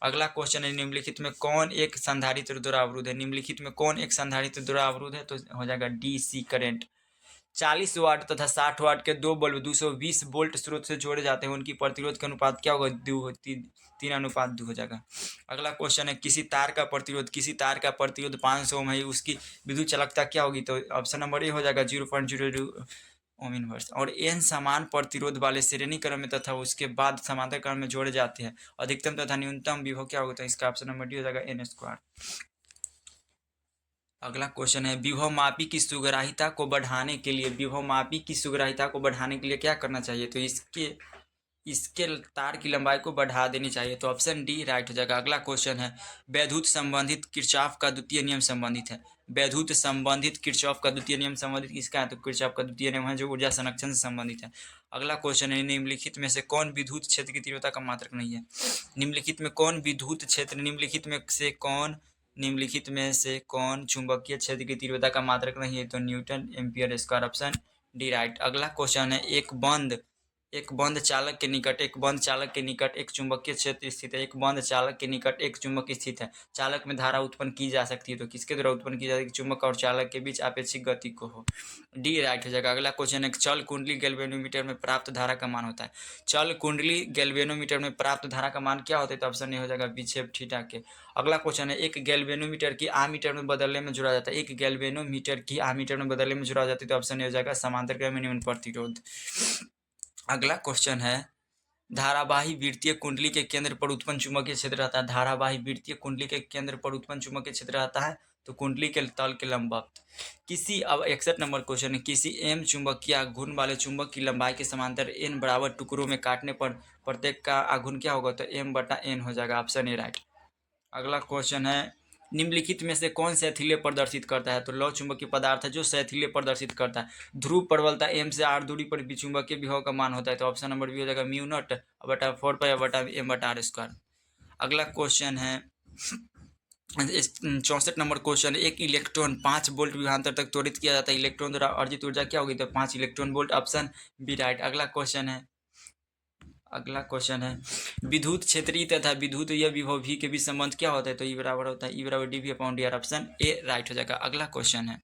अगला क्वेश्चन है निम्नलिखित में कौन एक संधारित्र द्वारा अवरुद्ध है, निम्नलिखित में कौन एक संधारित्र द्वारा अवरुद्ध है, तो हो जाएगा डी सी करंट। 40 वाट तथा 60 वाट के दो बल्ब 220 वोल्ट स्रोत से जोड़े जाते हैं, उनकी प्रतिरोध का अनुपात क्या होगा, 3:2 हो जाएगा। अगला क्वेश्चन है किसी तार का प्रतिरोध 500 ओम है, उसकी विद्युत चालकता क्या होगी, तो ऑप्शन नंबर ए हो जाएगा 0.02 ओम इनवर्स। और एन समान प्रतिरोध वाले श्रेणी क्रम में तथा उसके बाद समांतर क्रम में जोड़े जाते हैं, अधिकतम तथा न्यूनतम विभव क्या होगा, तो इसका ऑप्शन नंबर डी हो जाएगा एन स्क्वायर। अगला क्वेश्चन है विभव मापी की सुग्राहिता को बढ़ाने के लिए क्या करना चाहिए, तो इसके तार की लंबाई को बढ़ा देनी चाहिए, तो ऑप्शन डी राइट हो जाएगा। अगला क्वेश्चन है वैद्युत संबंधित किरचॉफ का द्वितीय नियम संबंधित है, वैद्युत संबंधित किरचॉफ का द्वितीय नियम संबंधित किसका है, तो किरचॉफ का द्वितीय नियम है जो ऊर्जा संरक्षण से संबंधित है। अगला क्वेश्चन है निम्नलिखित में से कौन विद्युत क्षेत्र की तीव्रता का मात्रक नहीं है, निम्नलिखित में से कौन चुंबकीय क्षेत्र की तीव्रता का मात्रक नहीं है, तो Newton ampere square, option D right. अगला क्वेश्चन है एक बंद चालक के निकट एक चुंबकीय क्षेत्र स्थित है, एक बंद चालक के निकट एक चुंबक स्थित है, चालक में धारा उत्पन्न की जा सकती है, तो किसके द्वारा उत्पन्न की जाती है, चुंबक और चालक के बीच आपेक्षिक गति को हो, डी राइट हो जाएगा। अगला क्वेश्चन है चल कुंडली गैल्वेनोमीटर में प्राप्त धारा का मान होता है, चल कुंडली गैल्वेनोमीटर में प्राप्त धारा का मान क्या होता है, तो ऑप्शन ए हो जाएगा विक्षेप थीटा के। अगला क्वेश्चन है एक गैल्वेनोमीटर की आमीटर में बदलने में जुड़ा जाता है, तो ऑप्शन ए हो जाएगा समांतर क्रम में निम्न प्रतिरोध। अगला क्वेश्चन है धारावाही वृत्तीय कुंडली के केंद्र पर उत्पन्न चुंबकीय क्षेत्र रहता है। धारावाही वृत्तीय कुंडली के केंद्र पर उत्पन्न चुंबकीय क्षेत्र रहता है तो कुंडली के तल के लंबवत किसी, अब 61 नंबर क्वेश्चन है, किसी एम चुंबकीय आघूर्ण वाले चुंबक की लंबाई के समांतर n बराबर टुकड़ों में काटने पर प्रत्येक का आघूर्ण क्या होगा, तो m/n हो जाएगा। Option A right. अगला क्वेश्चन है, निम्नलिखित में से कौन शैथिल्य प्रदर्शित करता है, तो लौ चुंबकीय पदार्थ है जो शैथिल्य प्रदर्शित करता है। ध्रुव प्रबलता m से r दूरी पर विचुंबकीय विभव का मान होता है, तो ऑप्शन नंबर बी हो जाएगा म्यू नॉट बटा 4π/m/r²। अगला क्वेश्चन है 64 नंबर क्वेश्चन, एक इलेक्ट्रॉन 5 वोल्ट विभवांतर तक त्वरित किया जाता है, इलेक्ट्रॉन द्वारा अर्जित ऊर्जा क्या होगी, तो 5 electron volt. Option B right. अगला क्वेश्चन है विद्युत क्षेत्रीय तथा विद्युत या विभव v के बीच संबंध क्या होता है, तो ई बराबर होता है E/dV/dr। ऑप्शन ए राइट हो जाएगा। अगला क्वेश्चन है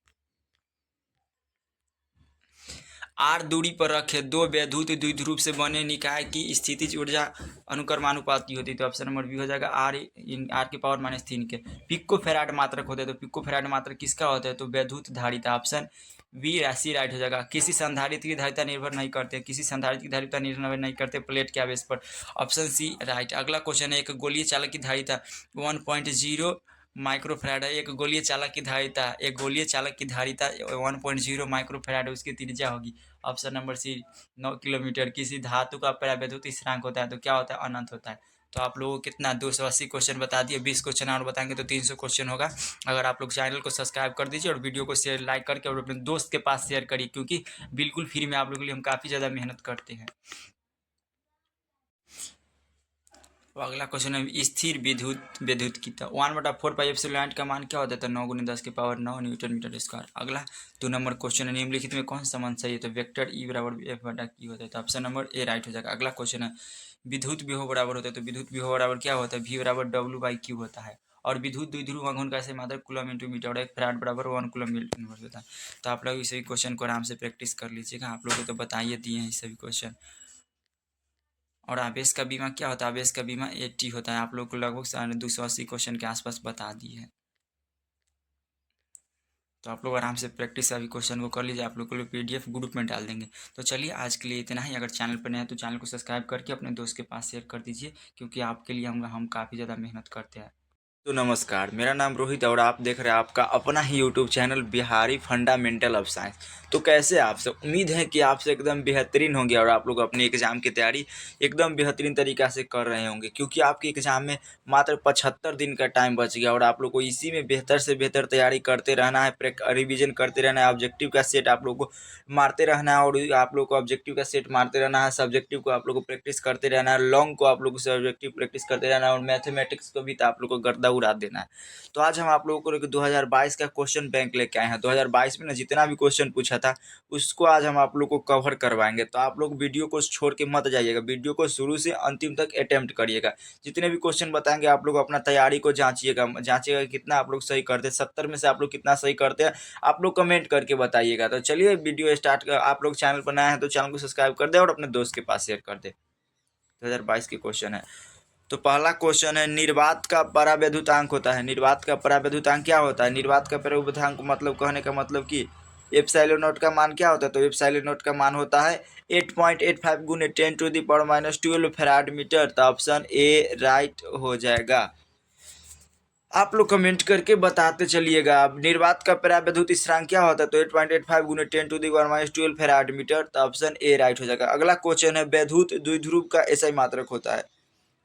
r दूरी पर रखे दो वैद्युत द्विध्रुव से बने निकाय की स्थितिज ऊर्जा अनुक्रमानुपात की होती है, तो ऑप्शन नंबर बी हो जाएगा r⁻³ के। पिको फैराड मात्रक होते हैं, तो पिको फैराड मात्रक किसका होता है, तो वैद्युत धारिता। ऑप्शन बी राशि राइट हो जाएगा। किसी संधारित्र की धारिता निर्भर नहीं करते, किसी संधारित्र की धारिता निर्भर नहीं करते प्लेट के आवेश पर। Option C right. अगला क्वेश्चन है, एक गोलीय चालक की धारिता 1.0 माइक्रोफैराड है। एक गोलीय चालक की धारिता 1.0 माइक्रोफैराड है, उसकी त्रिज्या होगी। Option number C 9 kilometre. किसी धातु का परावैद्युत स्थिरांक होता है, तो क्या होता है, अनंत होता है। तो आप लोगों को कितना 280 क्वेश्चन बता दिए, 20 क्वेश्चन और बताएंगे तो 300 क्वेश्चन होगा। अगर आप लोग चैनल को सब्सक्राइब कर दीजिए और वीडियो को शेयर लाइक करके और अपने दोस्त के पास शेयर करिए, क्योंकि बिल्कुल फ्री में आप लोगों के लिए हम काफ़ी ज़्यादा मेहनत करते हैं। तो अगला क्वेश्चन है स्थिर विद्युत की 1/4πε का मान क्या होता है, तो 9×10⁹ न्यूटन मीटर स्क्वायर। अगला 2 नंबर क्वेश्चन है, निम्नलिखित में कौन सा संबंध सही है, तो वेक्टर E/F/Q होता है, तो ऑप्शन नंबर ए राइट हो जाएगा। अगला क्वेश्चन है विद्युत विभव बराबर होता है, तो विद्युत विभव बराबर क्या होता है, V/W/Q होता है। और विद्युत द्विध्रुव आघूर्ण का ऐसे मात्रक कूलम इंटू मीटर और 1 फैराड बराबर 1 कूलम मीटर होता है। तो आप लोग इस सभी क्वेश्चन को आराम से प्रैक्टिस कर लीजिएगा। आप लोगों को तो बताइए दिए हैं सभी क्वेश्चन। और आवेश का बीमा क्या होता है, आवेश का बीमा 80 होता है। आप लोग को लगभग 280 क्वेश्चन के आसपास बता दिए हैं। तो आप लोग आराम से प्रैक्टिस अभी क्वेश्चन को कर लीजिए, आप लोग को PDF ग्रुप में डाल देंगे। तो चलिए आज के लिए इतना ही। अगर चैनल पर नए हैं तो चैनल को सब्सक्राइब करके अपने दोस्त के पास शेयर कर दीजिए, क्योंकि आपके लिए हम काफ़ी ज़्यादा मेहनत करते हैं। तो नमस्कार, मेरा नाम रोहित और आप देख रहे हैं आपका अपना ही YouTube channel Bihari fundamental of science. तो कैसे आपसे उम्मीद है कि आपसे एकदम बेहतरीन होंगे और आप लोग अपनी एग्ज़ाम की तैयारी एकदम बेहतरीन तरीक़ा से कर रहे होंगे, क्योंकि आपके एग्ज़ाम में मात्र 75 दिन का टाइम बच गया और आप लोग को इसी में बेहतर से बेहतर तैयारी करते रहना है, रिविज़न करते रहना है, ऑब्जेक्टिव का सेट आप लोग को मारते रहना है और आप लोग को ऑब्जेक्टिव का सेट मारते रहना है, सब्जेक्टिव को आप लोग को प्रैक्टिस करते रहना है, लॉन्ग को आप लोग को सब्जेक्टिव प्रैक्टिस करते रहना है और मैथमेटिक्स को भी तो आप लोग को गर्दा उड़ा देना है। तो आज हम आप लोगों को 2022 का क्वेश्चन बैंक लेके आए हैं। 2022 में ना जितना भी क्वेश्चन पूछा था उसको आज हम आप लोग को कवर करवाएंगे। तो आप लोग वीडियो को छोड़ के मत जाइएगा, वीडियो को शुरू से अंतिम तक अटेम्प्ट करिएगा। जितने भी क्वेश्चन बताएंगे आप लोग अपना तैयारी को जांचिएगा कितना आप लोग सही करते हैं, 70 में से आप लोग कितना सही करते हैं आप लोग कमेंट करके बताइएगा। तो चलिए वीडियो स्टार्ट कर। आप लोग चैनल पर नए हैं तो चैनल को सब्सक्राइब कर दे और अपने दोस्त के पास शेयर कर दे। 2022 के क्वेश्चन है। तो पहला क्वेश्चन है निर्वात का परावैद्युतांक होता है। निर्वात का परावैद्युतांक क्या होता है, निर्वात का परावैद्युतांक मतलब कहने का मतलब कि एप्सिलॉन नॉट का मान क्या होता है, तो एप्सिलॉन नॉट का मान होता है 8.85 गुने 10⁻12 फैराड मीटर। तो ऑप्शन ए राइट हो जाएगा। आप लोग कमेंट करके बताते चलिएगा। अब निर्वात का परावैद्युत स्थिरांक क्या होता है, तो 8.85 गुने 10⁻12 फैराड मीटर। तो ऑप्शन ए राइट हो जाएगा। अगला क्वेश्चन है वैद्युत द्विध्रुव का एसआई मात्रक होता है।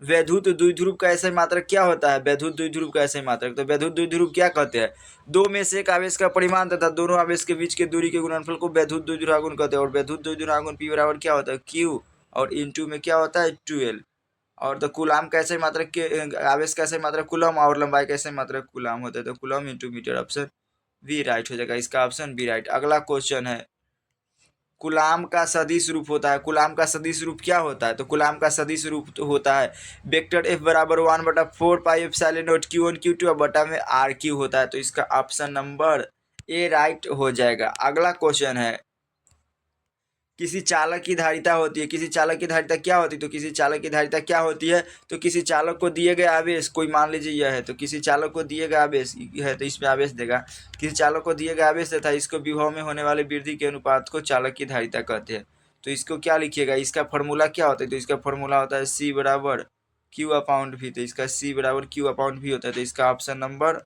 वैद्युत द्विध्रुव का एसआई मात्रक क्या होता है, वैद्युत द्विध्रुव का एसआई मात्रक, तो वैद्युत द्विध्रुव क्या कहते हैं, दो में से एक आवेश का परिमाण तथा दोनों आवेश के बीच के दूरी के गुणनफल को वैद्युत द्विध्रुवाघूर्ण कहते हैं। और वैद्युत द्विध्रुवाघूर्ण P बराबर क्या होता है, Q, और इंटू में क्या होता है 12। और तो कूलाम का एसआई मात्रक के आवेश का एसआई मात्रक कूलम और लंबाई का एसआई मात्रक कूलाम होता है, तो coulomb into metre. Option B right हो जाएगा, इसका ऑप्शन बी राइट। अगला क्वेश्चन है कूलाम का सदिश रूप होता है। कूलाम का सदिश रूप क्या होता है, तो कूलाम का सदिश रूप तो होता है वेक्टर F बराबर 1/4πε0 Q1 Q2 और बटा में RQ होता है। तो इसका ऑप्शन नंबर ए राइट हो जाएगा। अगला क्वेश्चन है किसी चालक की धारिता होती है। किसी चालक की धारिता क्या होती है, तो किसी चालक की धारिता क्या होती है, तो किसी चालक को दिए गए आवेश, कोई मान लीजिए यह है, तो किसी चालक को दिए गए आवेश है तो इसमें आवेश देगा। किसी चालक को दिए गए आवेश तथा इसको विभव में होने वाले वृद्धि के अनुपात को चालक की धारिता कहते हैं। तो इसको क्या लिखिएगा, इसका फॉर्मूला क्या होता है, तो इसका फॉर्मूला होता है C बराबर Q अपॉन V। तो इसका C बराबर Q अपॉन V होता है, तो इसका ऑप्शन नंबर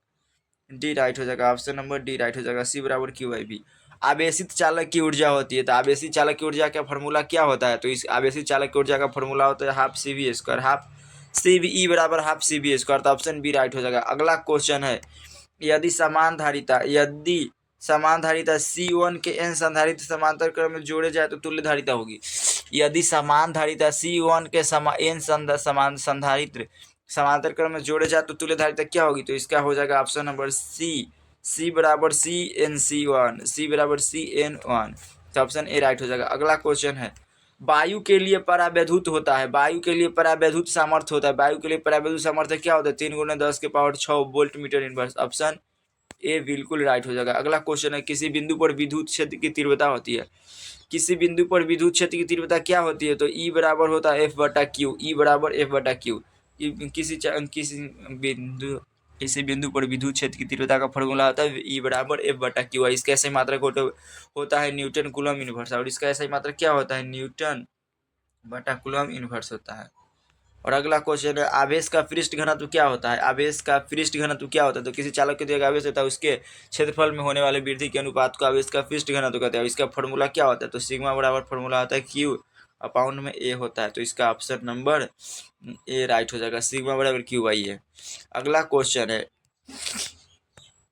डी राइट हो जाएगा। ऑप्शन नंबर डी राइट हो जाएगा, C बराबर Q/V। आवेशित चालक की ऊर्जा होती है, तो आवेशित चालक की ऊर्जा का फॉर्मूला क्या होता है, तो इस आवेशित चालक की ऊर्जा का फॉर्मूला होता है हाफ CV², हाफ CV बराबर हाफ CV²। तो ऑप्शन बी राइट हो जाएगा। अगला क्वेश्चन है, यदि समान धारिता C1 के n संधारित्र समांतर क्रम में जोड़े जाए तो तुल्य धारिता होगी। यदि समान धारिता C1 के n समान संधारित्र समांतर क्रम में जोड़े जाए तो तुल्य धारिता क्या होगी, तो इसका हो जाएगा ऑप्शन नंबर C बराबर CnC1, C बराबर CN1। तो ऑप्शन ए राइट हो जाएगा। अगला क्वेश्चन है, वायु के लिए परावैद्युत होता है, वायु के लिए परावैद्युत सामर्थ्य होता है, वायु के लिए परावैद्युत सामर्थ्य क्या होता है, 3×10⁶ volt meter inverse. Option A बिल्कुल राइट हो जाएगा। अगला क्वेश्चन है, किसी बिंदु पर विद्युत क्षेत्र की तीव्रता होती है, किसी बिंदु पर विद्युत क्षेत्र की तीव्रता क्या होती है, तो E बराबर होता है F/Q, E बराबर F/Q। किसी बिंदु पर विद्युत क्षेत्र की तीव्रता का फॉर्मूला होता है E बराबर F/Q। इसका ऐसा मात्रक होता है न्यूटन कूलम इनवर्स, और इसका ऐसा मात्रक क्या होता है, न्यूटन बटा कूलम इनवर्स होता है। और अगला क्वेश्चन है, आवेश का पृष्ठ घनत्व क्या होता है, आवेश का पृष्ठ घनत्व क्या होता है, तो किसी चालक के दिया गया आवेश होता है उसके क्षेत्रफल में होने वाले वृद्धि के अनुपात को आवेश का पृष्ठ घनत्व कहते हैं। इसका फॉर्मूला क्या होता है, तो सिग्मा बराबर फॉर्मूला होता है Q अपाउंड में A होता है। तो इसका ऑप्शन नंबर ए राइट हो जाएगा, सिग्मा बराबर Q/A। अगला क्वेश्चन है,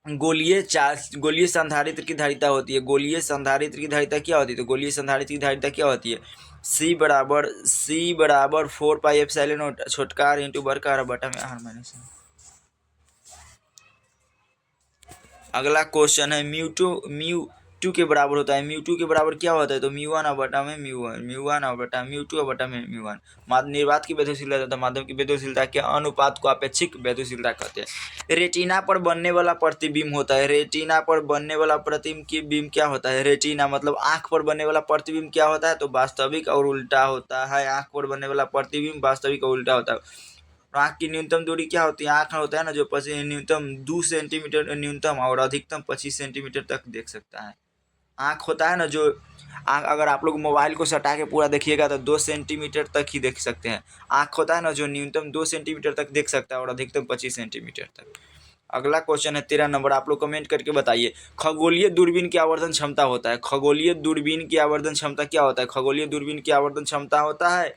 गोलीय संधारित्र की धारिता होती है, गोलीय संधारित्र की धारिता क्या होती है, तो गोलीय संधारित्र की धारिता क्या होती है, C बराबर 4πε0 छोटका r इंटू बड़का r बटा में r-। अगला क्वेश्चन है, म्यू2 के बराबर होता है, म्यू2 के बराबर क्या होता है, तो μ1 बटा में μ1 बटा μ2 बटा में μ1। निर्वात की वैद्युशीलता तथा माध्यम की वैद्युशीलता के अनुपात को अपेक्षिक वैद्युशीलता कहते हैं। रेटिना पर बनने वाला प्रतिबिंब होता है, रेटिना पर बनने वाला प्रतिबिंब क्या होता है, रेटिना मतलब आंख पर बनने वाला प्रतिबिंब क्या होता है, तो वास्तविक और उल्टा होता है। आंख पर बनने वाला प्रतिबिंब वास्तविक और उल्टा होता है। आँख की न्यूनतम दूरी क्या होती है, आँख होता है ना जो न्यूनतम 2 सेंटीमीटर न्यूनतम और अधिकतम 25 सेंटीमीटर तक देख सकता है। आँख होता है ना जो आँख, अगर आप लोग मोबाइल को सटा के पूरा देखिएगा तो 2 सेंटीमीटर तक ही देख सकते हैं। आँख होता है ना जो न्यूनतम 2 सेंटीमीटर तक देख सकता है और अधिकतम 25 सेंटीमीटर तक। अगला क्वेश्चन है 13 नंबर, आप लोग कमेंट करके बताइए, खगोलीय दूरबीन की आवर्धन क्षमता होता है, खगोलीय दूरबीन की आवर्धन क्षमता क्या होता है, खगोलीय दूरबीन की आवर्धन क्षमता होता है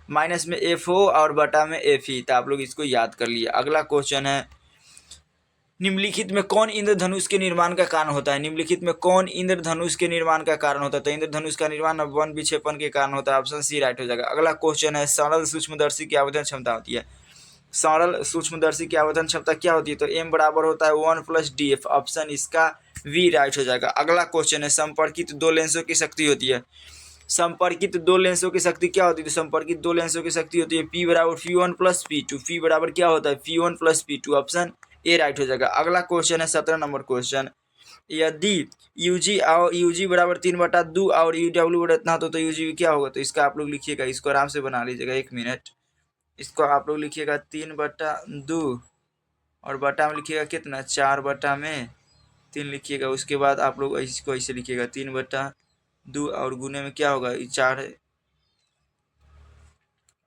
माइनस में FO और बटा में FE। तो आप लोग इसको याद कर लिए। अगला क्वेश्चन है, निम्नलिखित में कौन इंद्रधनुष के निर्माण का कारण होता है, निम्नलिखित में कौन इंद्रधनुष के निर्माण का कारण होता है, तो इंद्रधनुष का निर्माण वन विक्षेपण के कारण होता है। ऑप्शन सी राइट हो जाएगा। अगला क्वेश्चन है, सरल सूक्ष्मदर्शी की आवर्धन क्षमता होती है, सरल सूक्ष्मदर्शी की आवर्धन क्षमता क्या होती है, तो M बराबर होता है 1+DF। ऑप्शन इसका V राइट हो जाएगा। अगला क्वेश्चन है, संपर्कित दो लेंसों की शक्ति होती है, संपर्कित दो लेंसों की शक्ति क्या होती है, तो संपर्कित दो लेंसों की शक्ति होती है P बराबर P1 + P2। P बराबर क्या होता है, P1 + P2। Option A right हो जाएगा। अगला क्वेश्चन है 17 नंबर क्वेश्चन, यदि UG बराबर 3/2 और UW बराबर इतना तो UG क्या होगा, तो इसका आप लोग लिखिएगा, इसको आराम से बना लीजिएगा, 1 मिनट। इसको आप लोग लिखिएगा 3/2 और बटा में लिखिएगा कितना, 4/3 लिखिएगा। उसके बाद आप लोग इसको ऐसे लिखिएगा 3/2 और गुने में क्या होगा, 4 है,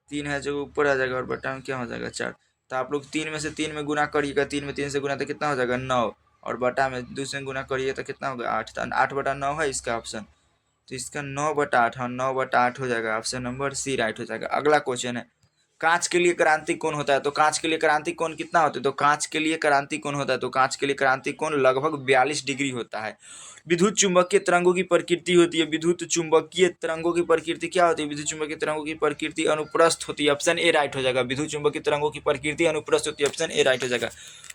3 है जो ऊपर आ जाएगा और बटा में क्या हो जाएगा 4। तो आप लोग 3 में से 3 में गुना करिएगा, 3 में 3 से गुना तो कितना हो जाएगा 9 और बटा में 2 से गुना करिए तो कितना होगा 8। तो 8/9 है इसका ऑप्शन, तो इसका 9/8 हाँ 9/8 हो जाएगा। ऑप्शन नंबर सी राइट हो जाएगा। अगला क्वेश्चन है, कांच के लिए क्रांतिक कोण होता है, तो कांच के लिए क्रांतिक कोण कितना होता है, तो कांच के लिए क्रांतिक कोण होता है, तो कांच के लिए क्रांतिक कोण लगभग 42 डिग्री होता है। विद्युत चुंबकीय तरंगों की प्रकृति होती है, विद्युत चुंबकीय तरंगों की प्रकृति क्या होती है, विद्युत चुंबकीय तरंगों की प्रकृति अनुप्रस्थ होती है। ऑप्शन ए राइट हो जाएगा, विद्युत चुंबकीय तरंगों की प्रकृति अनुप्रस्थ होती है। ऑप्शन ए राइट हो जाएगा।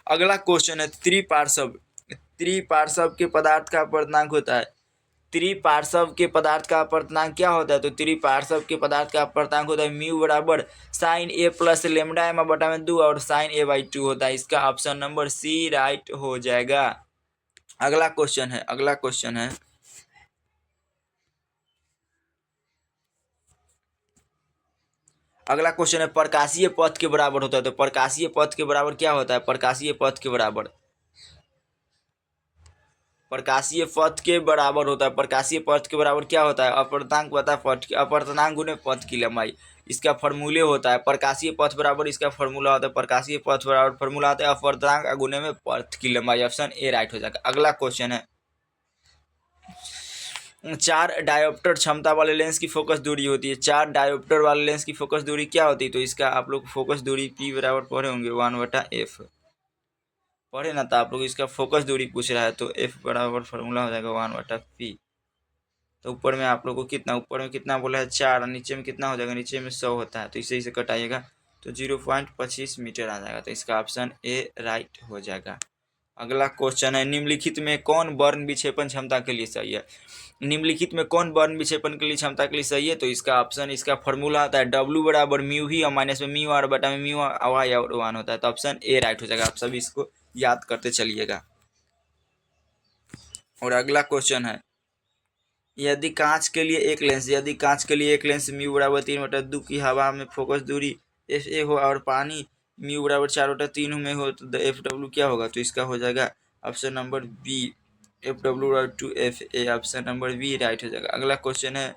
अगला क्वेश्चन है, त्रिपार्श्व के पदार्थ का अपर्तनांक होता है, त्रिपार्श्व के पदार्थ का अपर्तनांक क्या होता है, तो त्रिपार्श्व के पदार्थ का अपर्तनांक होता है म्यू बराबर sin A + λm बटा में 2 और sin A/2 होता है। इसका ऑप्शन नंबर सी राइट हो जाएगा। अगला क्वेश्चन है, अगला क्वेश्चन है, अगला क्वेश्चन है, प्रकाशीय पथ के बराबर होता है, तो प्रकाशीय पथ के बराबर क्या होता है, प्रकाशीय पथ के बराबर, प्रकाशीय पथ के बराबर होता है। प्रकाशीय पथ के बराबर क्या होता है? अपवर्तनांक बटा पथ की अपवर्तनांक गुने पथ की लंबाई, इसका फॉर्मूले होता है। प्रकाशीय पथ बराबर इसका फॉर्मूला होता है, प्रकाशीय पथ बराबर फॉर्मूला होता है अपवर्तनांक गुने में पथ की लंबाई। ऑप्शन ए राइट हो जाएगा। अगला क्वेश्चन है, 4 डायोप्टर क्षमता वाले लेंस की फोकस दूरी होती है। 4 डायोप्टर वाले लेंस की फोकस दूरी क्या होती है? तो इसका आप लोग फोकस दूरी P बराबर पढ़े होंगे 1/f पढ़े ना, तो आप लोग इसका फोकस दूरी पूछ रहा है तो F बराबर फॉर्मूला हो जाएगा 1/p। तो ऊपर में आप लोग को कितना, ऊपर में कितना बोला है 4 और नीचे में कितना हो जाएगा? नीचे में 100 होता है, तो इसे इसे कटाइएगा तो 0.25 मीटर आ जाएगा। तो इसका ऑप्शन ए राइट हो जाएगा। अगला क्वेश्चन है, निम्नलिखित में कौन वर्ण विक्षेपण क्षमता के लिए सही है? निम्नलिखित में कौन वर्ण विक्षेपण के लिए क्षमता के लिए सही है? तो इसका ऑप्शन, इसका फॉर्मूला आता है W बराबर म्यू ही और माइनस में म्यू आर बटा में म्यू वाई और 1 होता है। तो ऑप्शन ए राइट हो जाएगा। आप सभी इसको याद करते चलिएगा। और अगला क्वेश्चन है, यदि कांच के लिए एक लेंस म्यू बराबर 3/2 की हवा में फोकस दूरी एफ ए हो और पानी म्यू बराबर 4/3 में हो तो एफ डब्ल्यू क्या होगा? तो इसका हो जाएगा option number B, F W बराबर 2f(a). Option number B right हो जाएगा। अगला क्वेश्चन है,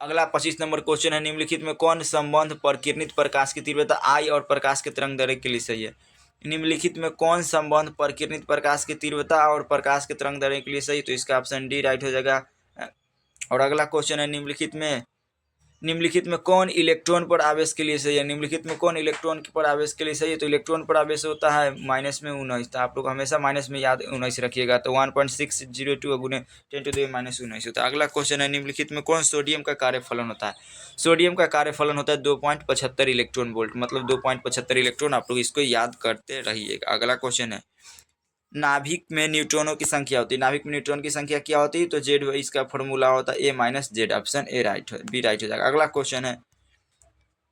अगला 25 नंबर क्वेश्चन है, निम्नलिखित में कौन संबंध प्रकिरणित प्रकाश की तीव्रता आई और प्रकाश के तरंग दैर्घ्य के लिए सही है? निम्नलिखित में कौन संबंध प्रकिरणित प्रकाश की तीव्रता और प्रकाश के तरंग दैर्घ्य के लिए सही? तो इसका ऑप्शन डी राइट हो जाएगा। और अगला क्वेश्चन है, निम्नलिखित में कौन इलेक्ट्रॉन पर आवेश के लिए सही है? निम्नलिखित में कौन इलेक्ट्रॉन पर आवेश के लिए सही है? तो इलेक्ट्रॉन पर आवेश होता है -19। तो आप लोग हमेशा माइनस में याद 19 रखिएगा। तो 1.602 गुने 10⁻⁻⁹ होता है। अगला क्वेश्चन है, निम्नलिखित में कौन सोडियम का कार्यफलन होता है? सोडियम का कार्यफलन होता है 2.75 इलेक्ट्रॉन वोल्ट, मतलब 2.75 इलेक्ट्रॉन। आप लोग इसको याद करते रहिएगा। अगला क्वेश्चन है, नाभिक में न्यूट्रॉनों की संख्या होती है। नाभिक में न्यूट्रॉन की संख्या क्या होती है? तो जेड, इसका फॉर्मूला होता है A-Z। Option A right, B right हो जाएगा। अगला क्वेश्चन है,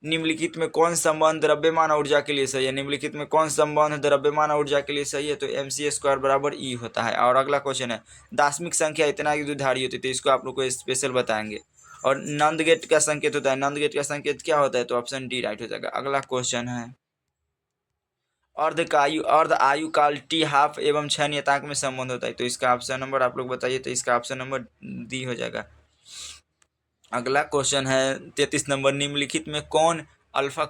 निम्नलिखित में कौन संबंध द्रव्यमान ऊर्जा के लिए सही है? निम्नलिखित में कौन संबंध द्रव्यमान ऊर्जा के लिए सही है? तो mc² बराबर E होता है। और अगला क्वेश्चन है, दार्शनिक संख्या इतना युद्धधारी होती है, तो इसको आप लोग को स्पेशल बताएंगे। और नंद गेट का संकेत होता है, नंद गेट का संकेत क्या होता है? तो ऑप्शन डी राइट हो जाएगा। अगला क्वेश्चन है, अर्ध आयु काल टी हाफ एवं 6 नियतांक में संबंध होता है, तो इसका ऑप्शन नंबर आप लोग बताइए। तो इसका ऑप्शन नंबर डी हो जाएगा। अगला क्वेश्चन है 33 नंबर, निम्नलिखित में कौन अल्फा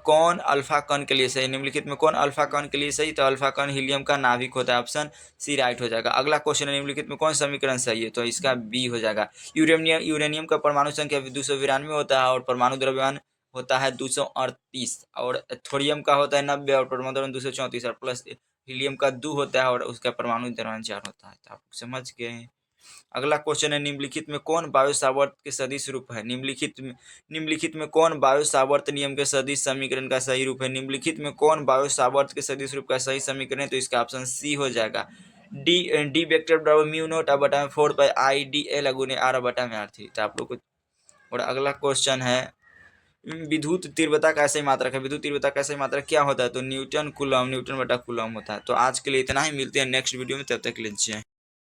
कण के लिए सही? निम्नलिखित में कौन अल्फा कण के लिए सही? तो अल्फा कण हीलियम का नाभिक होता है। ऑप्शन सी राइट हो जाएगा। अगला क्वेश्चन है, निम्नलिखित में कौन समीकरण सही है? तो इसका बी हो जाएगा। यूरेनियम का परमाणु संख्या 292 होता है और परमाणु द्रव्यमान होता है 238, और थोरियम का होता है 90 और परमाणु द्रव्यमान 234, और प्लस हीलियम का 2 होता है और उसका परमाणु द्रव्यमान 4 होता है। तो आप समझ गए हैं। अगला क्वेश्चन है, निम्नलिखित में कौन वायु सावर्त के सदिश रूप है? निम्नलिखित में कौन वायु सावर्त नियम के सदिश समीकरण का सही रूप है? निम्नलिखित में कौन वायु सावर्त के सदिश रूप का सही समीकरण है? तो इसका ऑप्शन सी हो जाएगा। डी वेक्टर बराबर म्यू नॉट बटा में 4πI/dl गुने r बटा में r3। तो आप लोग को। और अगला क्वेश्चन है, विद्युत तीव्रता का सही मात्रक है। विद्युत तीव्रता का सही मात्रक क्या होता है? तो न्यूटन बटा कूलम होता है। तो आज के लिए इतना ही, मिलते हैं नेक्स्ट वीडियो में, तब तक के लिए जय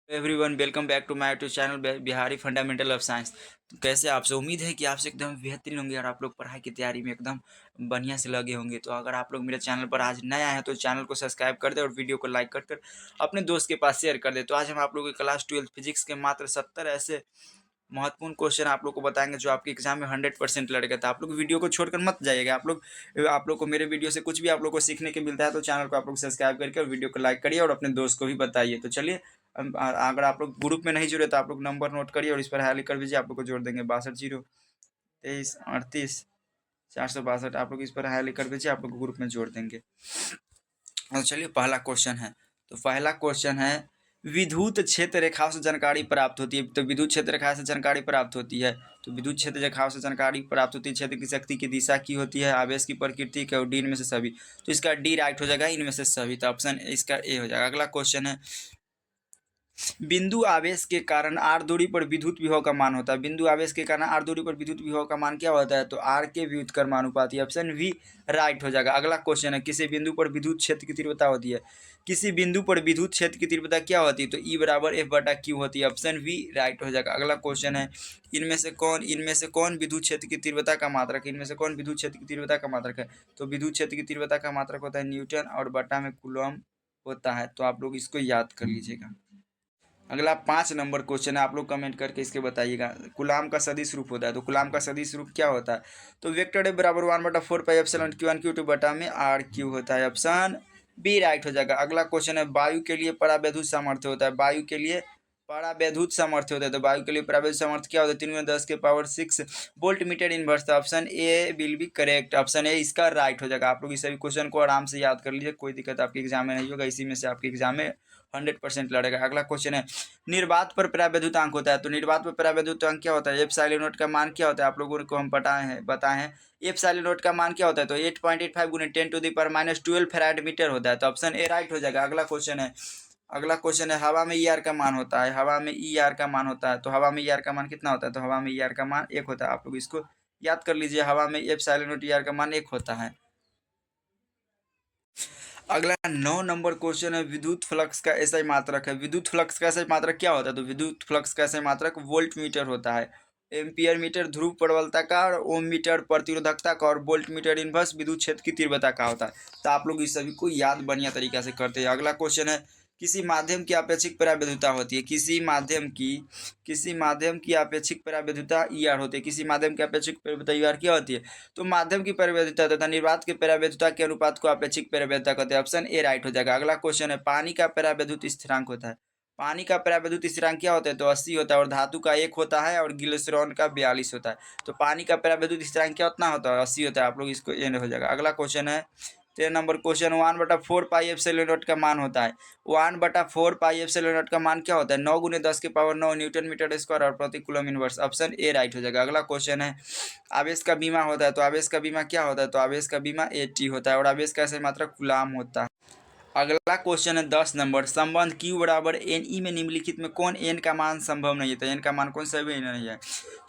everyone, welcome back to my YouTube channel Bihari fundamental of science. तो कैसे आपसे, उम्मीद है कि आपसे एकदम बेहतरीन होंगे और आप लोग पढ़ाई की तैयारी में एकदम बढ़िया से लगे होंगे। तो अगर आप लोग मेरे चैनल पर आज नया है तो चैनल को सब्सक्राइब कर दे और वीडियो को लाइक कर अपने दोस्त के पास शेयर कर दे। तो आज हम आप लोग के क्लास 12 फिजिक्स के मात्र 70 ऐसे महत्वपूर्ण क्वेश्चन आप लोग को बताएंगे जो आपके एग्जाम में 100% लड़ेगा। तो आप लोग वीडियो को छोड़कर मत जाइएगा। आप लोग को मेरे वीडियो से कुछ भी आप लोग को सीखने के मिलता है तो चैनल को आप लोग सब्सक्राइब करके और वीडियो को लाइक करिए और अपने दोस्त को भी बताइए। तो चलिए, अगर आप लोग ग्रुप में नहीं जुड़े तो आप लोग नंबर नोट करिए और इस पर हाई लिख कर दीजिए। आप लोग को जोड़ देंगे 62 023 38 462। आप लोग इस पर हाई लिख कर दीजिए, आप लोग को ग्रुप में जोड़ देंगे। तो चलिए, पहला क्वेश्चन है। तो पहला क्वेश्चन है, विद्युत क्षेत्र रेखाओं से जानकारी प्राप्त होती है। तो विद्युत क्षेत्र रेखा से जानकारी प्राप्त होती है। तो विद्युत क्षेत्र रेखाओं से जानकारी प्राप्त होती है। क्षेत्र की शक्ति की दिशा की होती है, आवेश की प्रकृति की, और डी इनमें से सभी। तो इसका डी राइट हो जाएगा, इनमें से सभी। तो ऑप्शन इसका ए हो जाएगा। अगला क्वेश्चन है, बिंदु आवेश के कारण आर दूरी पर विद्युत विभव का मान होता है। बिंदु आवेश के कारण आर दूरी पर विद्युत विभव का मान क्या होता है? तो आर के व्युत्क्रमानुपाती। ऑप्शन वी राइट हो जाएगा। अगला क्वेश्चन है, किसी बिंदु पर विद्युत क्षेत्र की तीव्रता होती है। किसी बिंदु पर विद्युत क्षेत्र की तीव्रता क्या होती है? तो ई बराबर एफ बटा क्यू होती है। ऑप्शन वी राइट हो जाएगा। अगला क्वेश्चन है, इनमें से कौन विद्युत क्षेत्र की तीव्रता का मात्रक है? इनमें से कौन विद्युत क्षेत्र की तीव्रता का मात्रक है? तो विद्युत क्षेत्र की तीव्रता का मात्रक होता है न्यूटन और बटा में कूलम होता है। तो आप लोग इसको याद कर लीजिएगा। अगला 5 नंबर क्वेश्चन है, आप लोग कमेंट करके इसके बताइएगा। कूलाम का सदिश रूप होता है, तो कूलाम का सदिश रूप क्या होता है? तो वेक्टर ए बराबर 1/4 पाई एप्सिलॉन Q1 Q2 बटा में आर क्यू होता है। ऑप्शन बी राइट हो जाएगा। अगला क्वेश्चन है, वायु के लिए परावैद्युत सामर्थ्य होता है। वायु के लिए परावैद्युत सामर्थ्य होता है, तो वायु के लिए परावैद्युत सामर्थ्य क्या होता है? 3×10⁶ volt meter inverse. Option A will be correct. Option A इसका राइट हो जाएगा। आप लोग इस सभी क्वेश्चन को आराम से याद कर लीजिए, कोई दिक्कत आपके एग्जाम में नहीं होगा, इसी में से आपके एग्जाम में 100% लड़ेगा। अगला क्वेश्चन है, निर्वात पर परावैद्युतांक होता है, तो निर्वात पर परावैद्युतांक क्या होता है? एप्सिलॉन नॉट का मान क्या होता है? आप लोगों को हम बताए हैं एप्सिलॉन नॉट का मान क्या होता है? तो 8.85 गुने 10⁻12 फैराड मीटर होता है। तो ऑप्शन ए राइट हो जाएगा। अगला क्वेश्चन है, हवा में ई आर का मान होता है। हवा में ई आर का मान होता है, तो हवा में ई आर का मान कितना होता है? तो हवा में ई आर का मान 1 होता है। आप लोग इसको याद कर लीजिए, हवा में एप्सिलॉन नॉट ई आर का मान 1 होता है। अगला 9 नंबर क्वेश्चन है, विद्युत फ्लक्स का एसआई मात्रक है। विद्युत फ्लक्स का एसआई मात्रक क्या होता है? तो विद्युत फ्लक्स का एसआई मात्रक वोल्ट मीटर होता है। एम्पियर मीटर ध्रुव प्रबलता का, और ओम मीटर प्रतिरोधकता का, और वोल्ट मीटर इनवर्स विद्युत क्षेत्र की तीव्रता का होता है। तो आप लोग इस सभी को याद बढ़िया तरीका से करते हैं। अगला क्वेश्चन है, किसी माध्यम की अपेक्षिक परावैद्युता होती है। किसी माध्यम की अपेक्षिक परावैद्युता ई आर होती है। किसी माध्यम की अपेक्षिक परावैद्युता ई आर क्या होती है? तो माध्यम की परावैद्युता तथा निर्वात के परावैद्युता के अनुपात को अपेक्षिक परावैद्युता कहते हैं। ऑप्शन ए राइट हो जाएगा। अगला क्वेश्चन है, पानी का परावैद्युत स्थिरांक होता है। पानी का परावैद्युत स्थिरांक क्या होता है? तो 80 होता है, और धातु का 1 होता है, और ग्लिसरॉल का 42 होता है। तो पानी का परावैद्युत स्थिरांक क्या उतना होता है? 80 होता है। आप लोग इसको एंड हो जाएगा। अगला क्वेश्चन है, 13 number question, 1/4 pi epsilon not का मान होता है। 1/4 पाई एप्सिलॉन नॉट का मान क्या होता है? 9×10⁹ न्यूटन मीटर स्क्वायर और प्रति coulomb inverse. Option A right हो जाएगा। अगला क्वेश्चन है, आवेश का बीमा होता है, तो आवेश का बीमा क्या होता है? तो आवेश का बीमा AT होता है, और आवेश का सही मात्रा कूलाम होता है। अगला क्वेश्चन है 10 नंबर, संबंध Q बराबर NE में निम्नलिखित में कौन n का मान संभव नहीं है? तो n का मान कौन सा भी नहीं है?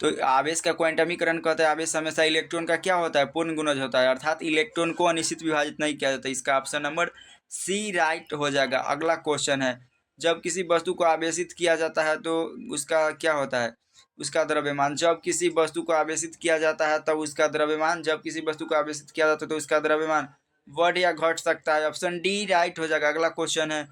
तो आवेश का क्वांटमीकरण कहते हैं, आवेश हमेशा इलेक्ट्रॉन का क्या होता है? पूर्ण गुणज होता है, अर्थात इलेक्ट्रॉन को अनिश्चित विभाजित नहीं किया जाता। इसका ऑप्शन नंबर सी राइट हो जाएगा। अगला क्वेश्चन है, जब किसी वस्तु को आवेशित किया जाता है तो उसका क्या होता है? उसका द्रव्यमान। जब किसी वस्तु को आवेशित किया जाता है तब उसका द्रव्यमान, जब किसी वस्तु को आवेशित किया जाता है तो उसका द्रव्यमान बढ़ या घट सकता है। ऑप्शन डी राइट हो जाएगा। अगला क्वेश्चन है,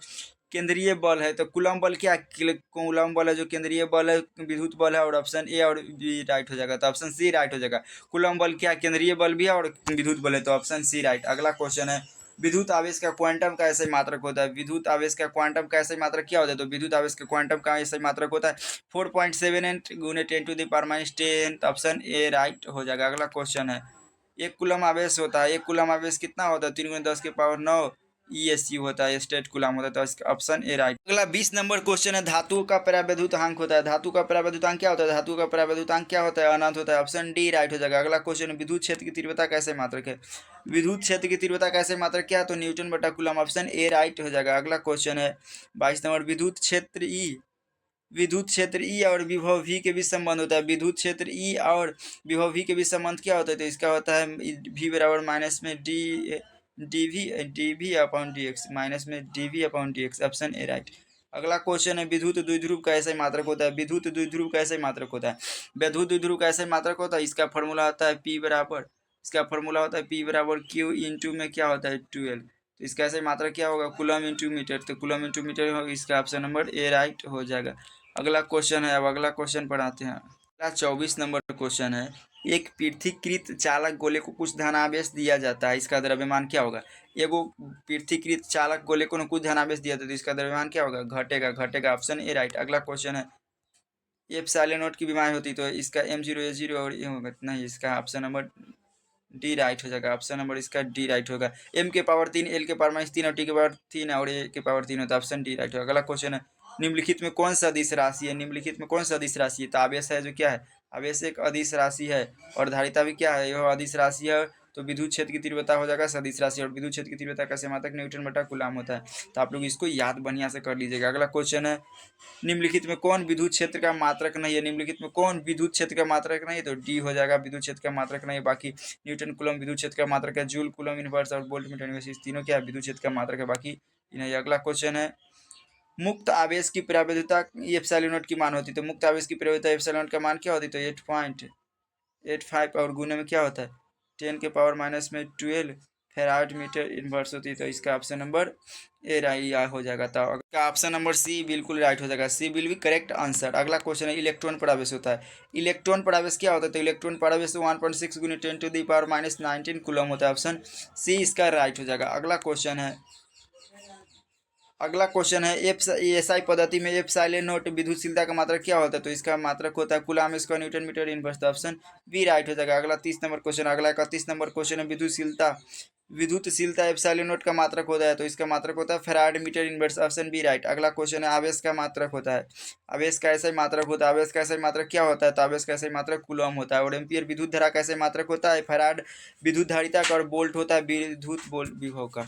केंद्रीय बल है, तो कूलम बल क्या? कूलम बल है जो केंद्रीय बल है, विद्युत बल है, और ऑप्शन ए और बी राइट हो जाएगा। तो ऑप्शन सी राइट हो जाएगा। कूलम बल क्या? केंद्रीय बल भी है और विद्युत बल है, तो ऑप्शन सी राइट। अगला क्वेश्चन है, विद्युत आवेश का क्वांटम का ऐसे मात्रक होता है। विद्युत आवेश का क्वांटम का ऐसे मात्रक क्या होता है? तो विद्युत आवेश का क्वांटम का ऐसे मात्रक होता है 4.78 गुने 10⁻10। ऑप्शन ए राइट हो जाएगा। अगला क्वेश्चन है, एक कूलम आवेश होता है। एक कूलम आवेश कितना होता है? 3×10⁹ ESU होता है, स्टेट कूलम होता है। तो इसका ऑप्शन ए राइट। अगला 20 नंबर क्वेश्चन है, धातुओं का परावैद्युतांक होता है। धातु का परावैद्युतांक क्या होता है? धातु का परावैद्युतांक क्या होता है? अनंत होता है। ऑप्शन डी राइट हो जाएगा। अगला क्वेश्चन, विद्युत क्षेत्र की तीव्रता कैसे मात्रक है? विद्युत क्षेत्र की तीव्रता कैसे मात्रक क्या है? तो न्यूटन बटा कूलम। ऑप्शन ए राइट हो जाएगा। अगला क्वेश्चन है 22 नंबर, विद्युत क्षेत्र ई और विभव V के बीच संबंध होता है। विद्युत क्षेत्र ई और विभव V के बीच संबंध क्या होता है? तो इसका होता है V बराबर माइनस में dV/dx, माइनस में dV/dx। Option A right. अगला क्वेश्चन है, विद्युत द्विध्रुव का ऐसे मात्रक होता है। विद्युत द्विध्रुव का ऐसे मात्रक होता है। विद्युत द्विध्रुव का ऐसे मात्रक होता है, इसका फॉर्मूला होता है P बराबर Q इंटू में क्या होता है? 12। तो इसका ऐसे मात्रा क्या होगा? Coulomb into metre. तो कूलम इंटू मीटर होगा, इसका ऑप्शन नंबर ए राइट हो जाएगा। अगला क्वेश्चन है, अब अगला क्वेश्चन पढ़ाते हैं। अगला 24 नंबर क्वेश्चन है, एक पृथ्वीकृत चालक गोले को कुछ धनावेश दिया जाता है, इसका द्रव्यमान क्या होगा? एगो पृथ्वीकृत चालक गोले को कुछ धनावेश दिया जाता है, तो इसका द्रव्यमान क्या होगा? घटेगा। Option A right. अगला क्वेश्चन है, एप्सिलॉन नॉट की बीमारी होती है, तो इसका M0 A0 और ये होगा नहीं, इसका ऑप्शन नंबर डी राइट हो जाएगा। ऑप्शन नंबर इसका डी राइट होगा। M के पावर 3, L के पावर -3 और T के पावर 3 और A के पावर 3 होता है। ऑप्शन डी राइट होगा। अगला क्वेश्चन है, निम्नलिखित में कौन सा अदिश राशि है? निम्नलिखित में कौन सा अदिश राशि है? तो आवेश है जो क्या है? आवेश एक अदिश राशि है, और धारिता भी क्या है? यह अदिश राशि है। तो विद्युत क्षेत्र की तीव्रता हो जाएगा सदिश राशि, और विद्युत क्षेत्र की तीव्रता का मात्रक न्यूटन बटा कूलम होता है। तो आप लोग इसको याद बढ़िया से कर लीजिएगा। अगला क्वेश्चन है, निम्नलिखित में कौन विद्युत क्षेत्र का मात्रक नहीं है? निम्नलिखित में कौन विद्युत क्षेत्र का मात्रक नहीं है? तो डी हो जाएगा, विद्युत क्षेत्र का मात्रक नहीं है। बाकी न्यूटन कूलम विद्युत क्षेत्र का मात्रक है, जूल कूलम इनवर्स और वोल्ट मीटर इनवर्स, इस तीनों क्या है? विद्युत क्षेत्र का मात्रक है, बाकी नहीं। अगला क्वेश्चन है, मुक्त आवेश की परावैद्युता एप्सिलॉन नॉट की मान होती है। तो मुक्त आवेश की परावैद्युता एप्सिलॉन नॉट का मान क्या होती है? तो 8.85, और गुने में क्या होता है? 10⁻12 फेराड मीटर इनवर्स होती है, तो इसका ऑप्शन नंबर ए राइट हो जाएगा। तो इसका ऑप्शन नंबर सी बिल्कुल राइट हो जाएगा, सी विल बी करेक्ट आंसर। अगला क्वेश्चन है इलेक्ट्रॉन पर आवेश होता है। इलेक्ट्रॉन पर आवेश क्या होता है? तो इलेक्ट्रॉन पर आवेश 1.6 गुनी 10⁻⁻19 कूलम होता है। ऑप्शन सी इसका राइट हो जाएगा। अगला क्वेश्चन है एसआई पद्धति में एप्सिलॉन नॉट विद्युतशीलता का मात्रक क्या होता है? तो इसका मात्रक होता है coulomb square newton metre inverse. तो ऑप्शन बी राइट हो जाएगा। अगला 30 नंबर क्वेश्चन, अगला 31 नंबर क्वेश्चन है विद्युतशीलता एप्सिलॉन नॉट का मात्रक होता है, तो इसका मात्रक होता है farad metre inverse. Option B right. अगला क्वेश्चन है आवेश का मात्रक होता है। आवेश का ऐसा ही मात्रक होता है। आवेश का ऐसा ही मात्रक क्या होता है? तो आवेश का ऐसा ही मात्रक कूलम होता है। और एम्पियर विद्युत धारा का ऐसा ही मात्रक होता है फैराड विद्युत धारिता का। और वोल्ट होता है विद्युत विभव का।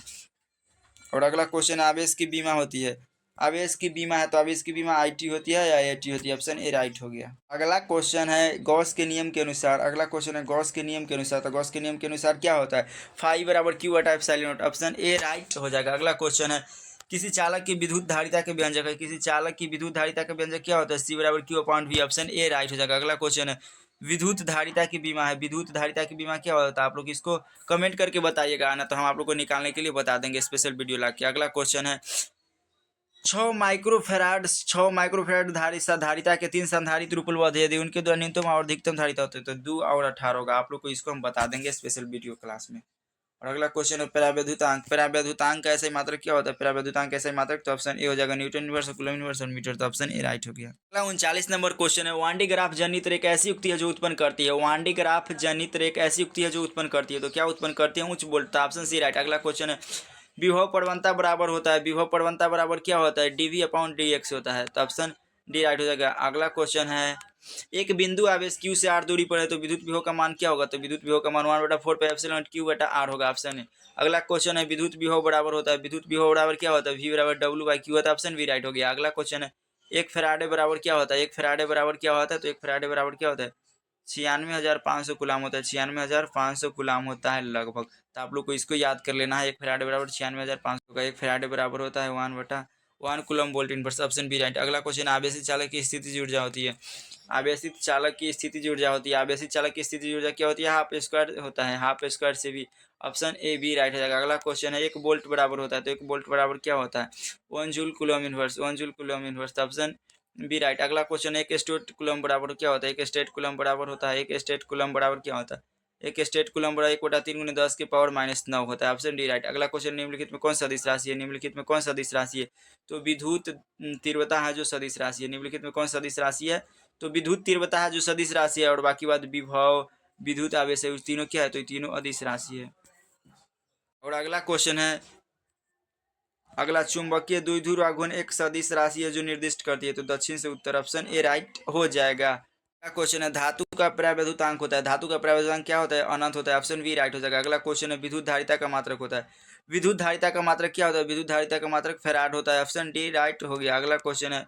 और अगला क्वेश्चन आवेश की बीमा होती है। आवेश की बीमा है, तो आवेश की बीमा आईटी होती है या आईआईटी होती है? ऑप्शन ए राइट हो गया। अगला क्वेश्चन है गॉस के नियम के अनुसार। अगला क्वेश्चन है गॉस के नियम के अनुसार। तो गॉस के नियम के अनुसार क्या होता है? फाइव बराबर क्यू बटा epsilon not. Option A right हो जाएगा। अगला क्वेश्चन है किसी चालक की विद्युत धारिता के व्यंजक है। किसी चालक की विद्युत धारिता का व्यंजक क्या होता है? सी बराबर Q upon V. Option A right हो जाएगा। अगला क्वेश्चन है विद्युत धारिता की बीमा है। विद्युत धारिता की बीमा क्या होता है? आप लोग इसको कमेंट करके बताइएगा ना, तो हम आप लोग को निकालने के लिए बता देंगे स्पेशल वीडियो ला के। अगला क्वेश्चन है 6 माइक्रोफेराड धारिता के 3 संधारित्र उपलब्ध है, यदि उनके द्वारा न्यूनतम और अधिकतम धारिता होती है तो 2 और 18 होगा। आप लोग को इसको हम बता देंगे स्पेशल वीडियो क्लास में। और अगला क्वेश्चन है परावैद्युतांक। परावैद्युतांक का ऐसा ही मात्रक क्या होता है? परावैद्युतांक का ऐसा ही मात्रक, तो ऑप्शन ए हो जाएगा न्यूटन इनवर्स, कूलम इनवर्स और मीटर। तो ऑप्शन ए राइट हो गया। अगला 39 नंबर क्वेश्चन है वान डी ग्राफ जनित्र एक ऐसी युक्ति है जो उत्पन्न करती है। वान डी ग्राफ जनित्र एक ऐसी युक्ति है जो उत्पन्न करती है, तो क्या उत्पन्न करती है? उच्च वोल्ट। Option C right. अगला क्वेश्चन है विभव प्रवणता बराबर होता है। विभव प्रवणता बराबर क्या होता है? डीवी अपॉन डी एक्स होता है। तो ऑप्शन डी राइट हो जाएगा। अगला क्वेश्चन है एक बिंदु आवेश क्यू से आर दूरी पर है, तो विद्युत विभव का मान क्या होगा? तो विद्युत विभव का मान 1/4 पाई एप्सिलॉन क्यू बटा आर होगा। ऑप्शन है। अगला क्वेश्चन है विद्युत विभव बराबर होता है। विद्युत विभव बराबर क्या होता है? वी बराबर डब्ल्यू बाई क्यू होता है। ऑप्शन बी राइट हो गया। अगला क्वेश्चन है एक फैराडे बराबर क्या होता है? एक फैराडे बराबर क्या होता है? तो एक फैराडे बराबर क्या होता है? 96,500 गुलाम होता है। 96,500 गुलाम होता है लगभग। तो आप लोग को इसको याद कर लेना है। एक फैराडे बराबर 96,500 का। एक फैराडे बराबर होता है 1/1 coulomb volt inverse. Option B right. अगला क्वेश्चन आवेशित चालक की स्थितिज ऊर्जा होती है। आवेशित चालक की स्थितिज ऊर्जा होती है। आवेशित चालक की स्थितिज ऊर्जा क्या होती है? हाफ स्क्वायर होता है। हाफ स्क्वायर से भी। ऑप्शन ए बी राइट हो जाएगा। अगला क्वेश्चन है एक वोल्ट बराबर होता है, तो एक वोल्ट बराबर क्या होता है? 1 joule coulomb inverse. 1 joule coulomb inverse. Option B right. अगला क्वेश्चन है एक स्टेट कूलम बराबर क्या होता है? एक स्टेट कूलम बराबर होता है, एक स्टेट कूलम बराबर क्या होता है? एक स्टेट कूलम बराबर 1/3 × 10⁻⁻9 होता है। Option D right. अगला क्वेश्चन निम्नलिखित में कौन सा सदिश राशि है? निम्नलिखित में कौन सा सदिश राशि है? तो विद्युत तीव्रता है जो सदिश राशि है। निम्नलिखित में कौन सा सदिश राशि है? तो विद्युत तीव्रता है जो सदिश राशि है। और बाकी बात विभव विद्युत आवेश है, तीनों क्या है? तो तीनों अदिश राशि है। और अगला क्वेश्चन है अगला चुंबकीय द्विध्रुव आघूर्ण एक सदिश राशि है जो निर्दिष्ट करती है, तो दक्षिण से उत्तर। ऑप्शन ए राइट हो जाएगा। अगला क्वेश्चन है धातु का परावैद्युतांक होता है। धातु का परावैद्युतांक क्या होता है? अनंत होता है। ऑप्शन बी राइट हो जाएगा। अगला क्वेश्चन है विद्युत धारिता का मात्रक होता है। विद्युत धारिता का मात्रक क्या होता है? विद्युत धारिता का मात्रक फैराड होता है। ऑप्शन डी राइट हो गया। अगला क्वेश्चन है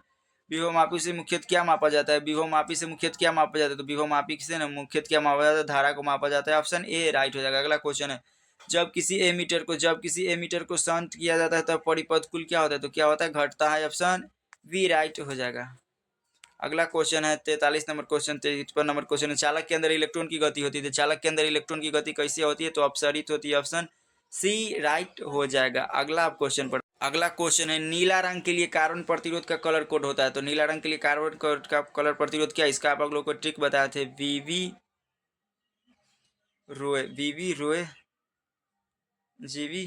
विभव मापी से मुख्यतः क्या मापा जाता है? विभव मापी से मुख्यतः क्या मापा जाता है? तो विभव मापी से ना मुख्यतः क्या मापा जाता है? धारा को मापा जाता है। ऑप्शन ए राइट हो जाएगा। अगला क्वेश्चन है जब किसी एमीटर को शंट किया जाता है तब परिपथ कुल क्या होता है? तो क्या होता है? घटता है। ऑप्शन बी राइट हो जाएगा। अगला क्वेश्चन है 43 नंबर क्वेश्चन। 53 नंबर क्वेश्चन है चालक के अंदर इलेक्ट्रॉन की गति होती है। चालक के अंदर इलेक्ट्रॉन की गति कैसे होती है? तो अपसरित होती है। ऑप्शन सी राइट हो जाएगा। अगला क्वेश्चन है नीला रंग के लिए कार्बन प्रतिरोध का कलर कोड होता है। तो नीला रंग के लिए कार्बन कोड का कलर प्रतिरोध क्या है? इसका आप लोग को ट्रिक बताए थे वीवी रोए जीबी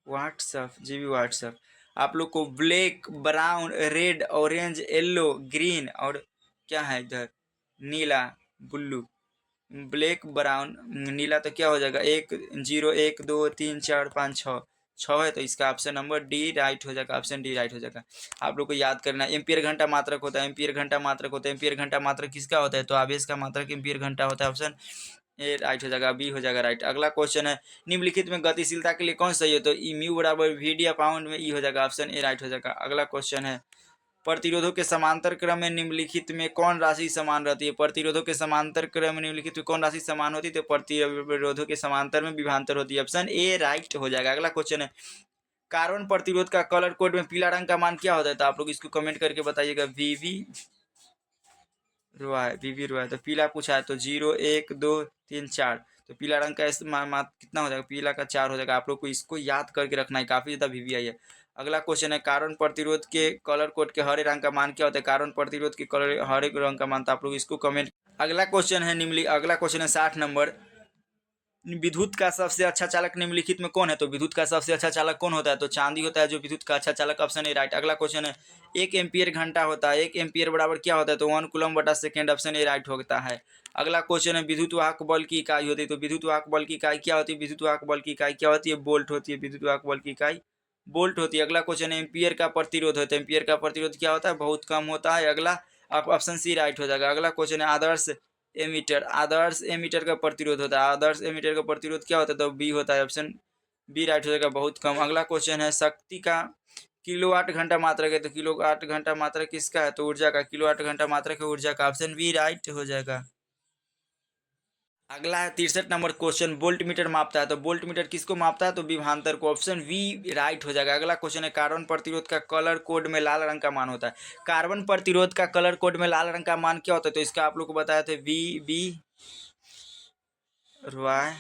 व्हाट्सअप। आप लोग को black brown red orange yellow green और क्या है इधर नीला ब्लू। ब्लैक ब्राउन नीला तो क्या हो जाएगा? 1 0 1 2 3 4 5 6 है, तो इसका ऑप्शन नंबर डी राइट हो जाएगा। ऑप्शन डी राइट हो जाएगा। आप लोग को याद करना है एम्पियर घंटा मात्रक होता है। एम्पियर घंटा मात्रक होता है। एम्पियर घंटा मात्रक किसका होता है? तो आवेश का मात्रक एम्पियर घंटा होता है। ऑप्शन ए राइट हो जाएगा। बी हो जाएगा राइट। अगला क्वेश्चन है निम्नलिखित में गतिशीलता के लिए कौन सही है? तो ई म्यू बराबर वी डी अपाउंड में ई हो जाएगा। ऑप्शन ए राइट हो जाएगा। अगला क्वेश्चन है प्रतिरोधों के समांतर क्रम में निम्नलिखित में कौन राशि समान रहती है? प्रतिरोधों के समांतर क्रम में निम्नलिखित में कौन राशि समान होती है? तो प्रतिरोधों के समांतर में विभवांतर होती है। ऑप्शन ए राइट हो जाएगा। अगला क्वेश्चन है कार्बन प्रतिरोध का कलर कोड में पीला रंग का मान क्या होता है? तो आप लोग इसको कमेंट करके बताइएगा। वीवी रो है तो पीला पूछा है तो 0 1 2 3 4, तो पीला रंग का कितना हो जाएगा, पीला का 4 हो जाएगा। आप लोग को इसको याद करके रखना है, काफ़ी ज़्यादा वीवीआई है। अगला क्वेश्चन है कार्बन प्रतिरोध के कलर कोड के हरे रंग का मान क्या होता है। कार्बन प्रतिरोध के कलर हरे रंग का मान, तो आप लोग इसको कमेंट। अगला क्वेश्चन है अगला क्वेश्चन है 60 नंबर, विद्युत का सबसे अच्छा चालक निम्नलिखित में कौन है। तो विद्युत का सबसे अच्छा चालक कौन होता है, तो चांदी होता है जो विद्युत का अच्छा चालक, ऑप्शन ए राइट। अगला क्वेश्चन है 1 एम्पियर घंटा होता है, 1 एम्पियर बराबर क्या होता है, तो 1 कूलम बटा सेकेंड, ऑप्शन ए राइट होता है। अगला क्वेश्चन है विद्युत वाहक बल की इकाई होती है, तो विद्युत वाहक बल की इकाई क्या होती है, विद्युत वाहक बल की इकाई क्या होती है, बोल्ट होती है। विद्युत वाहक बल की इकाई बोल्ट होती है। अगला क्वेश्चन है एम्पियर का प्रतिरोध होता है, एम्पियर का प्रतिरोध क्या होता है, बहुत कम होता है। अगला ऑप्शन सी राइट हो जाएगा। अगला क्वेश्चन है आदर्श एमीटर का प्रतिरोध होता है, आदर्श एमीटर का प्रतिरोध क्या होता है, तो बी होता है, ऑप्शन बी राइट हो जाएगा, बहुत कम। अगला क्वेश्चन है शक्ति का किलोवाट घंटा मात्रक है, तो किलोवाट घंटा मात्रक किसका है, तो ऊर्जा का, किलोवाट घंटा मात्रक है ऊर्जा का, ऑप्शन बी राइट हो जाएगा। अगला है 63 नंबर क्वेश्चन, वोल्ट मीटर मापता है, तो वोल्ट मीटर किसको मापता है, तो विभवांतर को, ऑप्शन वी राइट हो जाएगा। अगला क्वेश्चन है कार्बन प्रतिरोध का कलर कोड में लाल रंग का मान होता है, कार्बन प्रतिरोध का कलर कोड में लाल रंग का मान क्या होता है, तो इसका आप लोग को बताया था वी बी वाई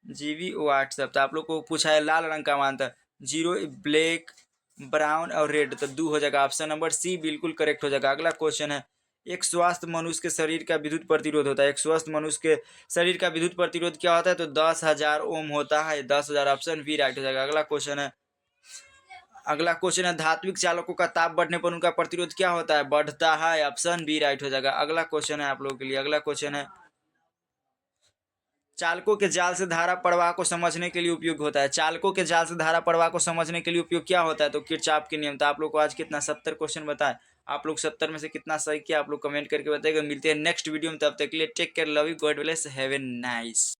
जीवी व्हाट्सएप। तो आप लोग को पूछा है लाल रंग का मान था 0, ब्लैक, ब्राउन और रेड, तो 2 हो जाएगा, ऑप्शन नंबर सी बिल्कुल करेक्ट हो जाएगा। अगला क्वेश्चन है एक स्वस्थ मनुष्य के शरीर का विद्युत प्रतिरोध होता है, एक स्वस्थ मनुष्य के शरीर का विद्युत प्रतिरोध क्या होता है, तो 10,000 ओम होता है, 10,000, ऑप्शन बी राइट हो जाएगा। अगला क्वेश्चन है धात्विक चालकों का ताप बढ़ने पर उनका प्रतिरोध क्या होता है, बढ़ता है, ऑप्शन बी राइट हो जाएगा। अगला क्वेश्चन है आप लोगों के लिए, अगला क्वेश्चन है चालकों के जाल से धारा प्रवाह को समझने के लिए उपयोग होता है, चालकों के जाल से धारा प्रवाह को समझने के लिए उपयोग क्या होता है, तो किरचॉफ के नियम। तो आप लोग को आज कितना 70 क्वेश्चन बताए, आप लोग 70 में से कितना सही किया आप लोग कमेंट करके बताइएगा। मिलते हैं नेक्स्ट वीडियो में, तब तक के लिए take care, love you, God bless, have a nice.